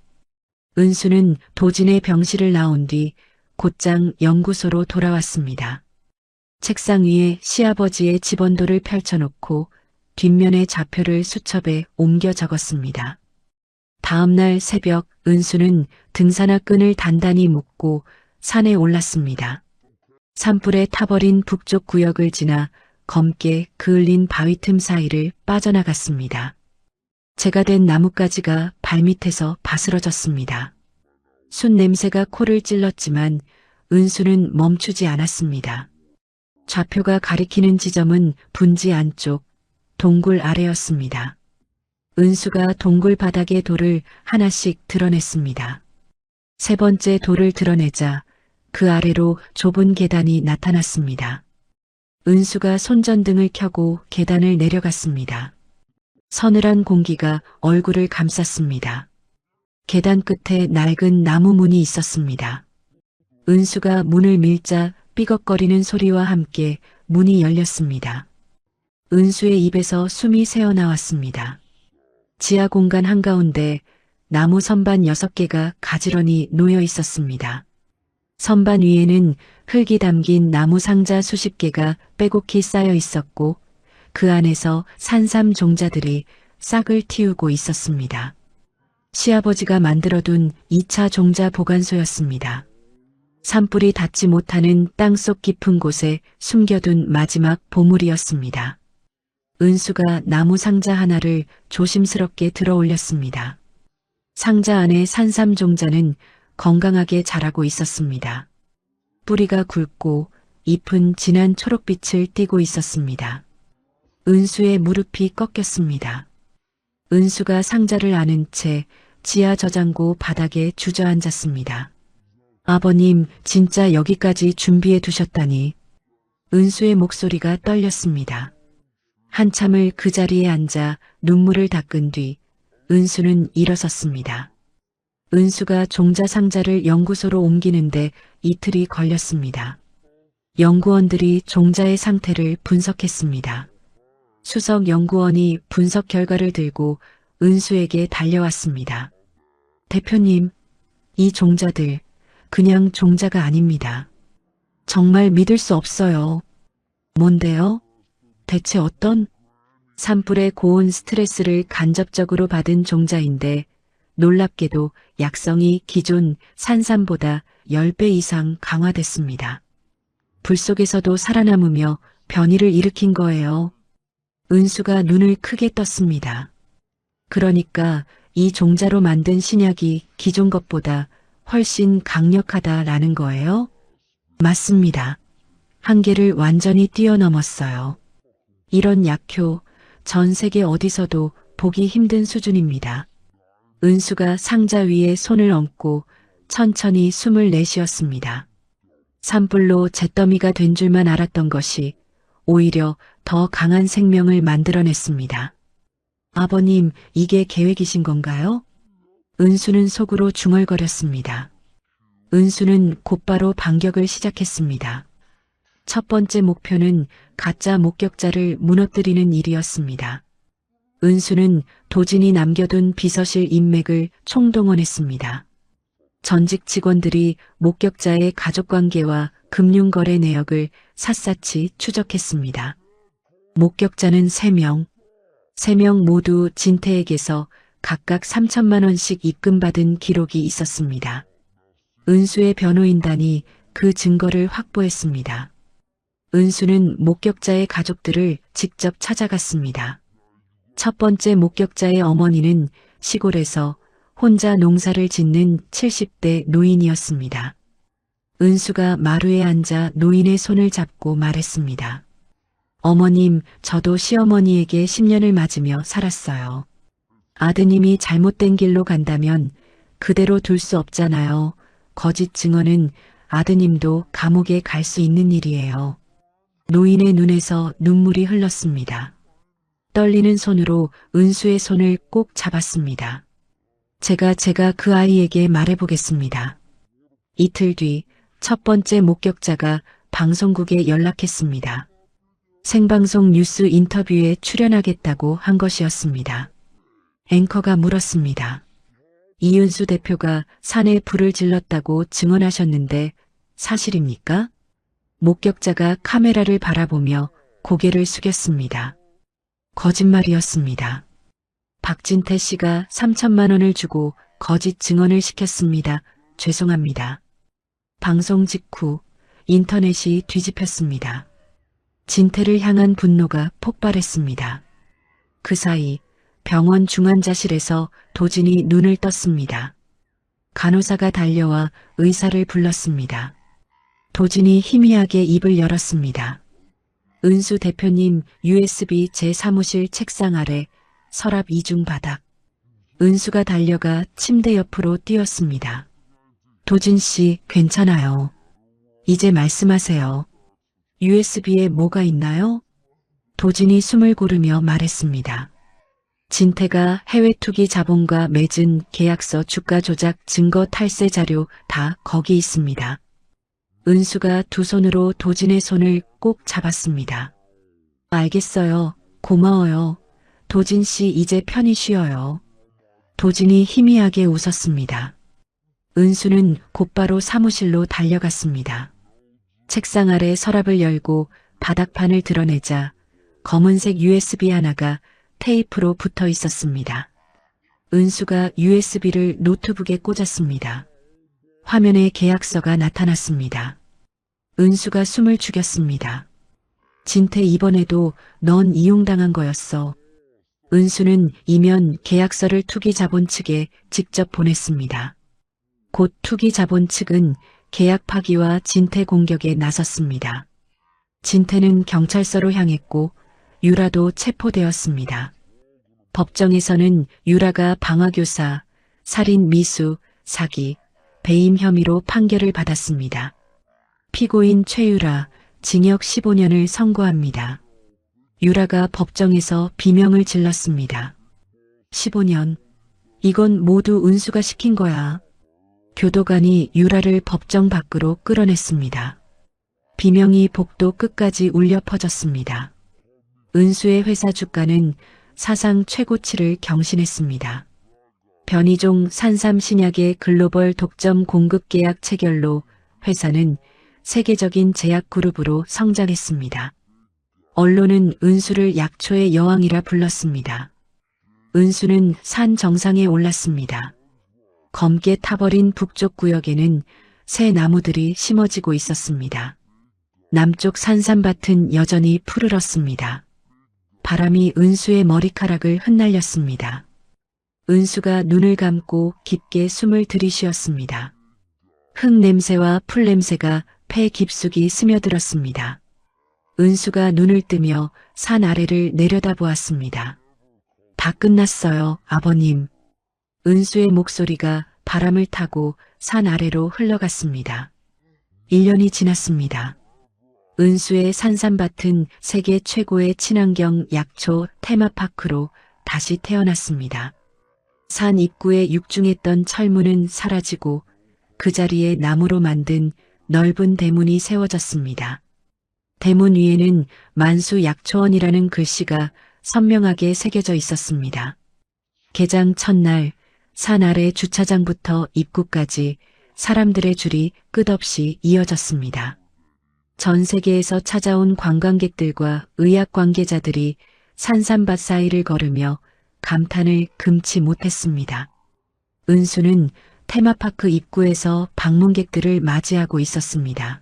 은수는 도진의 병실을 나온 뒤 곧장 연구소로 돌아왔습니다. 책상 위에 시아버지의 집원도를 펼쳐놓고 뒷면에 좌표를 수첩에 옮겨 적었습니다. 다음 날 새벽 은수는 등산화 끈을 단단히 묶고 산에 올랐습니다. 산불에 타버린 북쪽 구역을 지나 검게 그을린 바위 틈 사이를 빠져나갔습니다. 재가 된 나뭇가지가 발밑에서 바스러졌습니다. 순 냄새가 코를 찔렀지만 은수는 멈추지 않았습니다. 좌표가 가리키는 지점은 분지 안쪽 동굴 아래였습니다. 은수가 동굴 바닥의 돌을 하나씩 드러냈습니다. 세 번째 돌을 드러내자 그 아래로 좁은 계단이 나타났습니다. 은수가 손전등을 켜고 계단을 내려갔습니다. 서늘한 공기가 얼굴을 감쌌습니다. 계단 끝에 낡은 나무 문이 있었습니다. 은수가 문을 밀자 삐걱거리는 소리와 함께 문이 열렸습니다. 은수의 입에서 숨이 새어나왔습니다. 지하 공간 한가운데 나무 선반 6개가 가지런히 놓여 있었습니다. 선반 위에는 흙이 담긴 나무 상자 수십 개가 빼곡히 쌓여 있었고 그 안에서 산삼 종자들이 싹을 틔우고 있었습니다. 시아버지가 만들어둔 2차 종자 보관소였습니다. 산불이 닿지 못하는 땅속 깊은 곳에 숨겨둔 마지막 보물이었습니다. 은수가 나무 상자 하나를 조심스럽게 들어 올렸습니다. 상자 안에 산삼 종자는 건강하게 자라고 있었습니다. 뿌리가 굵고 잎은 진한 초록빛을 띠고 있었습니다. 은수의 무릎이 꺾였습니다. 은수가 상자를 안은 채 지하 저장고 바닥에 주저앉았습니다. 아버님, 진짜 여기까지 준비해 두셨다니. 은수의 목소리가 떨렸습니다. 한참을 그 자리에 앉아 눈물을 닦은 뒤 은수는 일어섰습니다. 은수가 종자 상자를 연구소로 옮기는데 이틀이 걸렸습니다. 연구원들이 종자의 상태를 분석했습니다. 수석 연구원이 분석 결과를 들고 은수에게 달려왔습니다. 대표님, 이 종자들 그냥 종자가 아닙니다. 정말 믿을 수 없어요. 뭔데요? 대체 어떤? 산불의 고온 스트레스를 간접적으로 받은 종자인데 놀랍게도 약성이 기존 산삼보다 10배 이상 강화됐습니다. 불 속에서도 살아남으며 변이를 일으킨 거예요. 은수가 눈을 크게 떴습니다. 그러니까 이 종자로 만든 신약이 기존 것보다 훨씬 강력하다라는 거예요? 맞습니다. 한계를 완전히 뛰어넘었어요. 이런 약효 전 세계 어디서도 보기 힘든 수준입니다. 은수가 상자 위에 손을 얹고 천천히 숨을 내쉬었습니다. 산불로 잿더미가 된 줄만 알았던 것이 오히려 더 강한 생명을 만들어냈습니다. 아버님, 이게 계획이신 건가요? 은수는 속으로 중얼거렸습니다. 은수는 곧바로 반격을 시작했습니다. 첫 번째 목표는 가짜 목격자를 무너뜨리는 일이었습니다. 은수는 도진이 남겨둔 비서실 인맥을 총동원했습니다. 전직 직원들이 목격자의 가족관계와 금융거래 내역을 샅샅이 추적했습니다. 목격자는 3명. 3명 모두 진태에게서 각각 3천만 원씩 입금받은 기록이 있었습니다. 은수의 변호인단이 그 증거를 확보했습니다. 은수는 목격자의 가족들을 직접 찾아갔습니다. 첫 번째 목격자의 어머니는 시골에서 혼자 농사를 짓는 70대 노인이었습니다. 은수가 마루에 앉아 노인의 손을 잡고 말했습니다. 어머님, 저도 시어머니에게 10년을 맞으며 살았어요. 아드님이 잘못된 길로 간다면 그대로 둘 수 없잖아요. 거짓 증언은 아드님도 감옥에 갈 수 있는 일이에요. 노인의 눈에서 눈물이 흘렀습니다. 떨리는 손으로 은수의 손을 꼭 잡았습니다. 제가 그 아이에게 말해보겠습니다. 이틀 뒤 첫 번째 목격자가 방송국에 연락했습니다. 생방송 뉴스 인터뷰에 출연하겠다고 한 것이었습니다. 앵커가 물었습니다. 이은수 대표가 산에 불을 질렀다고 증언하셨는데 사실입니까? 목격자가 카메라를 바라보며 고개를 숙였습니다. 거짓말이었습니다. 박진태 씨가 3천만 원을 주고 거짓 증언을 시켰습니다. 죄송합니다. 방송 직후 인터넷이 뒤집혔습니다. 진태를 향한 분노가 폭발했습니다. 그 사이 병원 중환자실에서 도진이 눈을 떴습니다. 간호사가 달려와 의사를 불렀습니다. 도진이 희미하게 입을 열었습니다. 은수 대표님 USB 제 사무실 책상 아래 서랍 이중 바닥. 은수가 달려가 침대 옆으로 뛰었습니다. 도진 씨 괜찮아요. 이제 말씀하세요. USB에 뭐가 있나요? 도진이 숨을 고르며 말했습니다. 진태가 해외 투기 자본과 맺은 계약서 주가 조작 증거 탈세 자료 다 거기 있습니다. 은수가 두 손으로 도진의 손을 꼭 잡았습니다. 알겠어요. 고마워요. 도진 씨 이제 편히 쉬어요. 도진이 희미하게 웃었습니다. 은수는 곧바로 사무실로 달려갔습니다. 책상 아래 서랍을 열고 바닥판을 드러내자 검은색 USB 하나가 테이프로 붙어 있었습니다. 은수가 USB를 노트북에 꽂았습니다. 화면에 계약서가 나타났습니다. 은수가 숨을 죽였습니다. 진태 이번에도 넌 이용당한 거였어. 은수는 이면 계약서를 투기 자본 측에 직접 보냈습니다. 곧 투기 자본 측은 계약 파기와 진태 공격에 나섰습니다. 진태는 경찰서로 향했고 유라도 체포되었습니다. 법정에서는 유라가 방화교사, 살인 미수, 사기, 배임 혐의로 판결을 받았습니다. 피고인 최유라 징역 15년을 선고합니다. 유라가 법정에서 비명을 질렀습니다. 15년. 이건 모두 은수가 시킨 거야. 교도관이 유라를 법정 밖으로 끌어냈습니다. 비명이 복도 끝까지 울려 퍼졌습니다. 은수의 회사 주가는 사상 최고치를 경신했습니다. 변희종 산삼 신약의 글로벌 독점 공급 계약 체결로 회사는 세계적인 제약 그룹으로 성장했습니다. 언론은 은수를 약초의 여왕이라 불렀습니다. 은수는 산 정상에 올랐습니다. 검게 타버린 북쪽 구역에는 새 나무들이 심어지고 있었습니다. 남쪽 산삼밭은 여전히 푸르렀습니다. 바람이 은수의 머리카락을 흩날렸습니다. 은수가 눈을 감고 깊게 숨을 들이쉬었습니다. 흙 냄새와 풀 냄새가 폐 깊숙이 스며들었습니다. 은수가 눈을 뜨며 산 아래를 내려다보았습니다. 다 끝났어요, 아버님. 은수의 목소리가 바람을 타고 산 아래로 흘러갔습니다. 1년이 지났습니다. 은수의 산삼밭은 세계 최고의 친환경 약초 테마파크로 다시 태어났습니다. 산 입구에 육중했던 철문은 사라지고 그 자리에 나무로 만든 넓은 대문이 세워졌습니다. 대문 위에는 만수 약초원이라는 글씨가 선명하게 새겨져 있었습니다. 개장 첫날 산 아래 주차장부터 입구까지 사람들의 줄이 끝없이 이어졌습니다. 전 세계에서 찾아온 관광객들과 의학 관계자들이 산삼밭 사이를 걸으며 감탄을 금치 못했습니다. 은수는 테마파크 입구에서 방문객들을 맞이하고 있었습니다.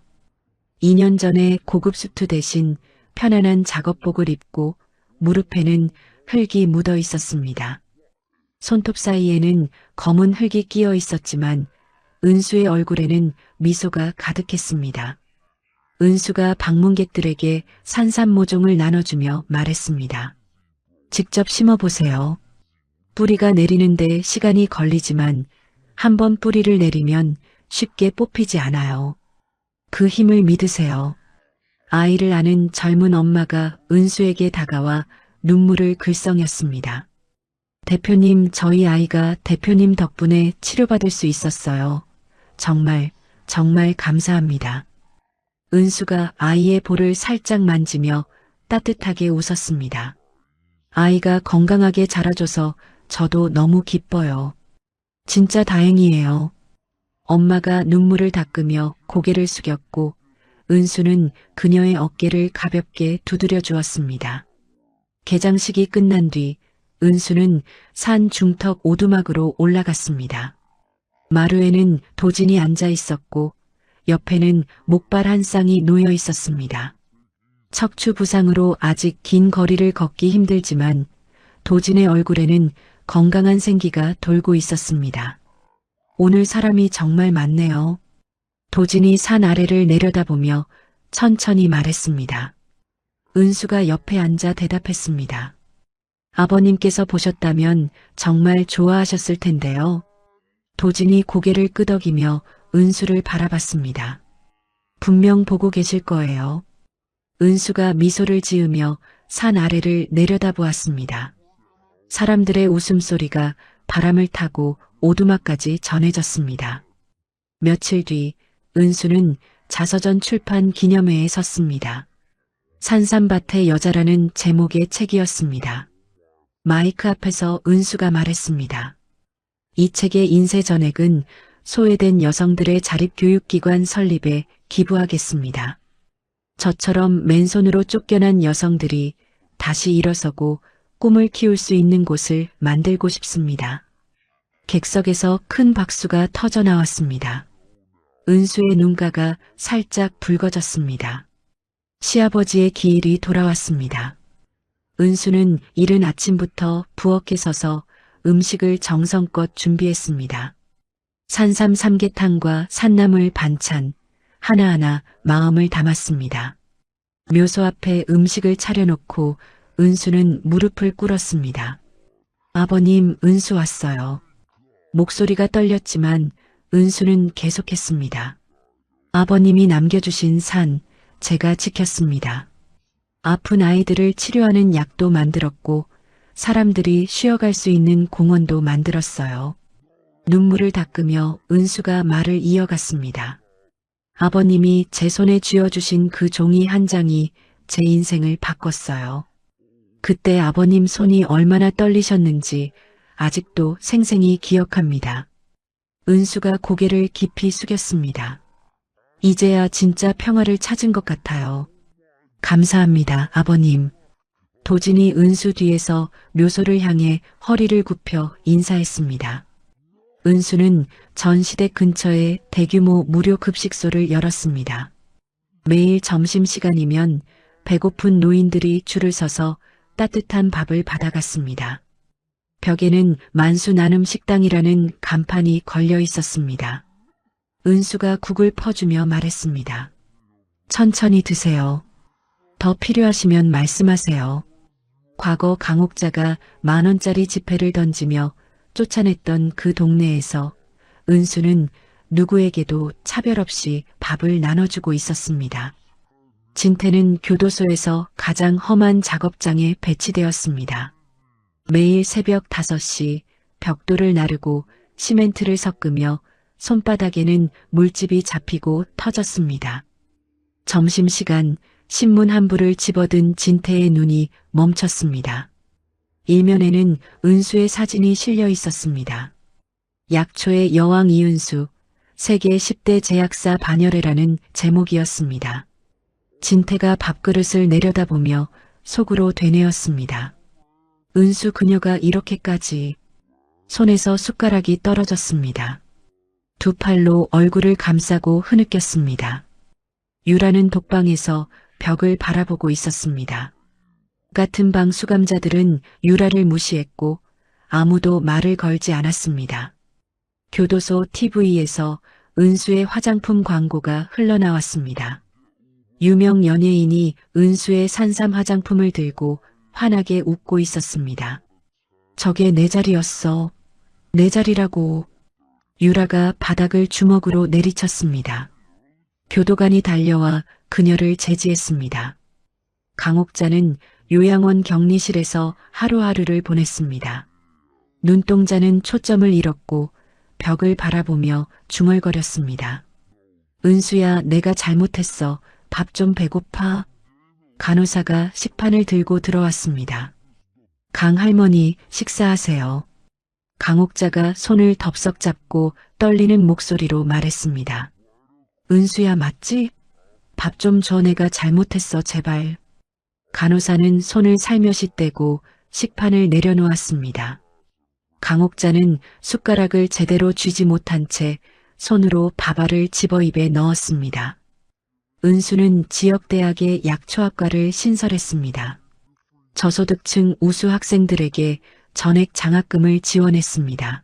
2년 전에 고급 수트 대신 편안한 작업복을 입고 무릎에는 흙이 묻어 있었습니다. 손톱 사이에는 검은 흙이 끼어 있었지만 은수의 얼굴에는 미소가 가득했습니다. 은수가 방문객들에게 산삼 모종을 나눠주며 말했습니다. 직접 심어보세요. 뿌리가 내리는데 시간이 걸리지만 한번 뿌리를 내리면 쉽게 뽑히지 않아요. 그 힘을 믿으세요. 아이를 아는 젊은 엄마가 은수에게 다가와 눈물을 글썽였습니다. 대표님, 저희 아이가 대표님 덕분에 치료받을 수 있었어요. 정말, 정말 감사합니다. 은수가 아이의 볼을 살짝 만지며 따뜻하게 웃었습니다. 아이가 건강하게 자라줘서 저도 너무 기뻐요. 진짜 다행이에요. 엄마가 눈물을 닦으며 고개를 숙였고 은수는 그녀의 어깨를 가볍게 두드려 주었습니다. 개장식이 끝난 뒤 은수는 산 중턱 오두막으로 올라갔습니다. 마루에는 도진이 앉아 있었고 옆에는 목발 한 쌍이 놓여 있었습니다. 척추 부상으로 아직 긴 거리를 걷기 힘들지만 도진의 얼굴에는 건강한 생기가 돌고 있었습니다. 오늘 사람이 정말 많네요. 도진이 산 아래를 내려다보며 천천히 말했습니다. 은수가 옆에 앉아 대답했습니다. 아버님께서 보셨다면 정말 좋아하셨을 텐데요. 도진이 고개를 끄덕이며 은수를 바라봤습니다. 분명 보고 계실 거예요. 은수가 미소를 지으며 산 아래를 내려다보았습니다. 사람들의 웃음소리가 바람을 타고 오두막까지 전해졌습니다. 며칠 뒤 은수는 자서전 출판 기념회에 섰습니다. 산삼밭의 여자라는 제목의 책이었습니다. 마이크 앞에서 은수가 말했습니다. 이 책의 인쇄 전액은 소외된 여성들의 자립교육기관 설립에 기부하겠습니다. 저처럼 맨손으로 쫓겨난 여성들이 다시 일어서고 꿈을 키울 수 있는 곳을 만들고 싶습니다. 객석에서 큰 박수가 터져 나왔습니다. 은수의 눈가가 살짝 붉어졌습니다. 시아버지의 기일이 돌아왔습니다. 은수는 이른 아침부터 부엌에 서서 음식을 정성껏 준비했습니다. 산삼 삼계탕과 산나물 반찬, 하나하나 마음을 담았습니다. 묘소 앞에 음식을 차려놓고 은수는 무릎을 꿇었습니다. 아버님, 은수 왔어요. 목소리가 떨렸지만 은수는 계속했습니다. 아버님이 남겨주신 산, 제가 지켰습니다. 아픈 아이들을 치료하는 약도 만들었고 사람들이 쉬어갈 수 있는 공원도 만들었어요. 눈물을 닦으며 은수가 말을 이어갔습니다. 아버님이 제 손에 쥐어주신 그 종이 한 장이 제 인생을 바꿨어요. 그때 아버님 손이 얼마나 떨리셨는지 아직도 생생히 기억합니다. 은수가 고개를 깊이 숙였습니다. 이제야 진짜 평화를 찾은 것 같아요. 감사합니다, 아버님. 도진이 은수 뒤에서 묘소를 향해 허리를 굽혀 인사했습니다. 은수는 전시대 근처에 대규모 무료 급식소를 열었습니다. 매일 점심시간이면 배고픈 노인들이 줄을 서서 따뜻한 밥을 받아갔습니다. 벽에는 만수 나눔 식당이라는 간판이 걸려 있었습니다. 은수가 국을 퍼주며 말했습니다. 천천히 드세요. 더 필요하시면 말씀하세요. 과거 강옥자가 10,000원짜리 지폐를 던지며 쫓아냈던 그 동네에서 은수는 누구에게도 차별 없이 밥을 나눠주고 있었습니다. 진태는 교도소에서 가장 험한 작업장에 배치되었습니다. 매일 새벽 5시 벽돌을 나르고 시멘트를 섞으며 손바닥에는 물집이 잡히고 터졌습니다. 점심시간 신문 한 부를 집어든 진태의 눈이 멈췄습니다. 일면에는 은수의 사진이 실려 있었습니다. 약초의 여왕 이은수, 세계 10대 제약사 반열애라는 제목이었습니다. 진태가 밥그릇을 내려다보며 속으로 되뇌었습니다. 은수 그녀가 이렇게까지. 손에서 숟가락이 떨어졌습니다. 두 팔로 얼굴을 감싸고 흐느꼈습니다. 유라는 독방에서 벽을 바라보고 있었습니다. 같은 방 수감자들은 유라를 무시했고 아무도 말을 걸지 않았습니다. 교도소 TV에서 은수의 화장품 광고가 흘러나왔습니다. 유명 연예인이 은수의 산삼 화장품을 들고 환하게 웃고 있었습니다. 저게 내 자리였어. 내 자리라고. 유라가 바닥을 주먹으로 내리쳤습니다. 교도관이 달려와 그녀를 제지했습니다. 강옥자는 요양원 격리실에서 하루하루를 보냈습니다. 눈동자는 초점을 잃었고 벽을 바라보며 중얼거렸습니다. 은수야, 내가 잘못했어. 밥 좀 배고파? 간호사가 식판을 들고 들어왔습니다. 강 할머니, 식사하세요. 강옥자가 손을 덥석 잡고 떨리는 목소리로 말했습니다. 은수야, 맞지? 밥 좀 줘. 내가 잘못했어, 제발. 간호사는 손을 살며시 떼고 식판을 내려놓았습니다. 강옥자는 숟가락을 제대로 쥐지 못한 채 손으로 밥알을 집어 입에 넣었습니다. 은수는 지역대학의 약초학과를 신설했습니다. 저소득층 우수 학생들에게 전액 장학금을 지원했습니다.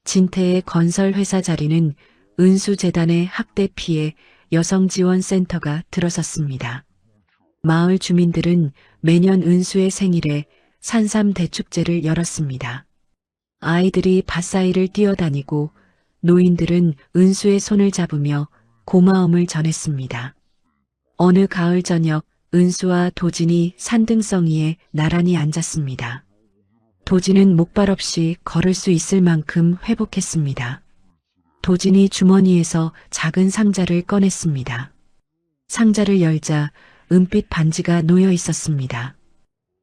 진태의 건설회사 자리는 은수재단의 학대 피해 여성지원센터가 들어섰습니다. 마을 주민들은 매년 은수의 생일에 산삼 대축제를 열었습니다. 아이들이 밭사이를 뛰어다니고 노인들은 은수의 손을 잡으며 고마움을 전했습니다. 어느 가을 저녁 은수와 도진이 산등성이에 나란히 앉았습니다. 도진은 목발 없이 걸을 수 있을 만큼 회복했습니다. 도진이 주머니에서 작은 상자를 꺼냈습니다. 상자를 열자 은빛 반지가 놓여 있었습니다.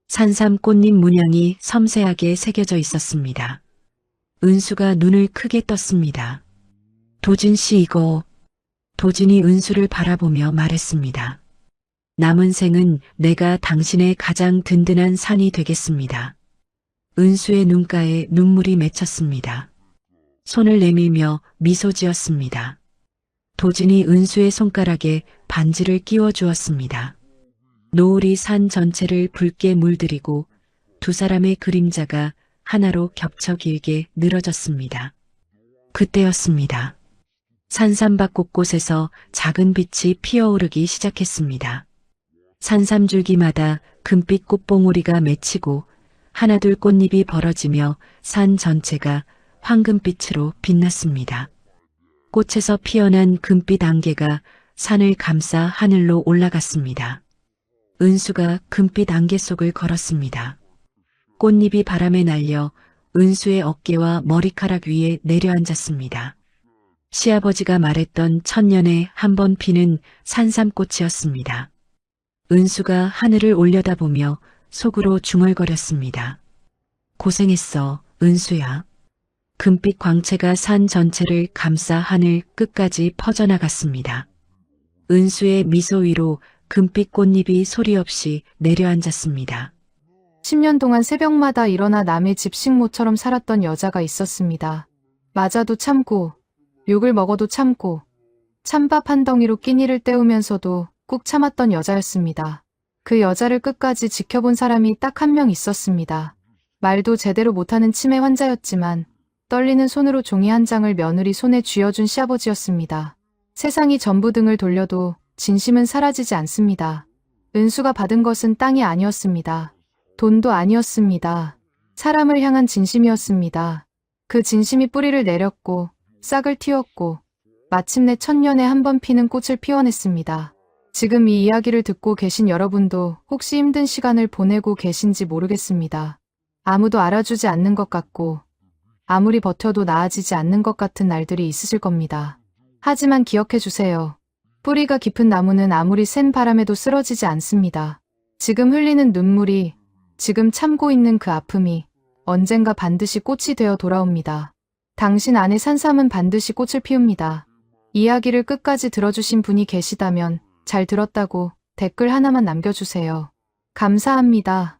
산삼 꽃잎 문양이 섬세하게 새겨져 있었습니다. 은수가 눈을 크게 떴습니다. 도진 씨, 이거. 도진이 은수를 바라보며 말했습니다. 남은 생은 내가 당신의 가장 든든한 산이 되겠습니다. 은수의 눈가에 눈물이 맺혔습니다. 손을 내밀며 미소 지었습니다. 도진이 은수의 손가락에 반지를 끼워 주었습니다. 노을이 산 전체를 붉게 물들이고 두 사람의 그림자가 하나로 겹쳐 길게 늘어졌습니다. 그때였습니다. 산삼밭 곳곳에서 작은 빛이 피어오르기 시작했습니다. 산삼줄기마다 금빛 꽃봉오리가 맺히고 하나둘 꽃잎이 벌어지며 산 전체가 황금빛으로 빛났습니다. 꽃에서 피어난 금빛 안개가 산을 감싸 하늘로 올라갔습니다. 은수가 금빛 안개 속을 걸었습니다. 꽃잎이 바람에 날려 은수의 어깨와 머리카락 위에 내려앉았습니다. 시아버지가 말했던 천년에 한 번 피는 산삼꽃이었습니다. 은수가 하늘을 올려다보며 속으로 중얼거렸습니다. 고생했어, 은수야. 금빛 광채가 산 전체를 감싸 하늘 끝까지 퍼져나갔습니다. 은수의 미소 위로 금빛 꽃잎이 소리 없이 내려앉았습니다. 10년 동안 새벽마다 일어나 남의 집 식모처럼 살았던 여자가 있었습니다. 맞아도 참고, 욕을 먹어도 참고, 찬밥 한 덩이로 끼니를 때우면서도 꾹 참았던 여자였습니다. 그 여자를 끝까지 지켜본 사람이 딱 한 명 있었습니다. 말도 제대로 못하는 치매 환자였지만 떨리는 손으로 종이 한 장을 며느리 손에 쥐어준 시아버지였습니다. 세상이 전부 등을 돌려도 진심은 사라지지 않습니다. 은수가 받은 것은 땅이 아니었습니다. 돈도 아니었습니다. 사람을 향한 진심이었습니다. 그 진심이 뿌리를 내렸고 싹을 틔웠고 마침내 천년에 한 번 피는 꽃을 피워냈습니다. 지금 이 이야기를 듣고 계신 여러분도 혹시 힘든 시간을 보내고 계신지 모르겠습니다. 아무도 알아주지 않는 것 같고 아무리 버텨도 나아지지 않는 것 같은 날들이 있으실 겁니다. 하지만 기억해 주세요. 뿌리가 깊은 나무는 아무리 센 바람에도 쓰러지지 않습니다. 지금 흘리는 눈물이, 지금 참고 있는 그 아픔이 언젠가 반드시 꽃이 되어 돌아옵니다. 당신 안에 산삼은 반드시 꽃을 피웁니다. 이야기를 끝까지 들어주신 분이 계시다면 잘 들었다고 댓글 하나만 남겨주세요. 감사합니다.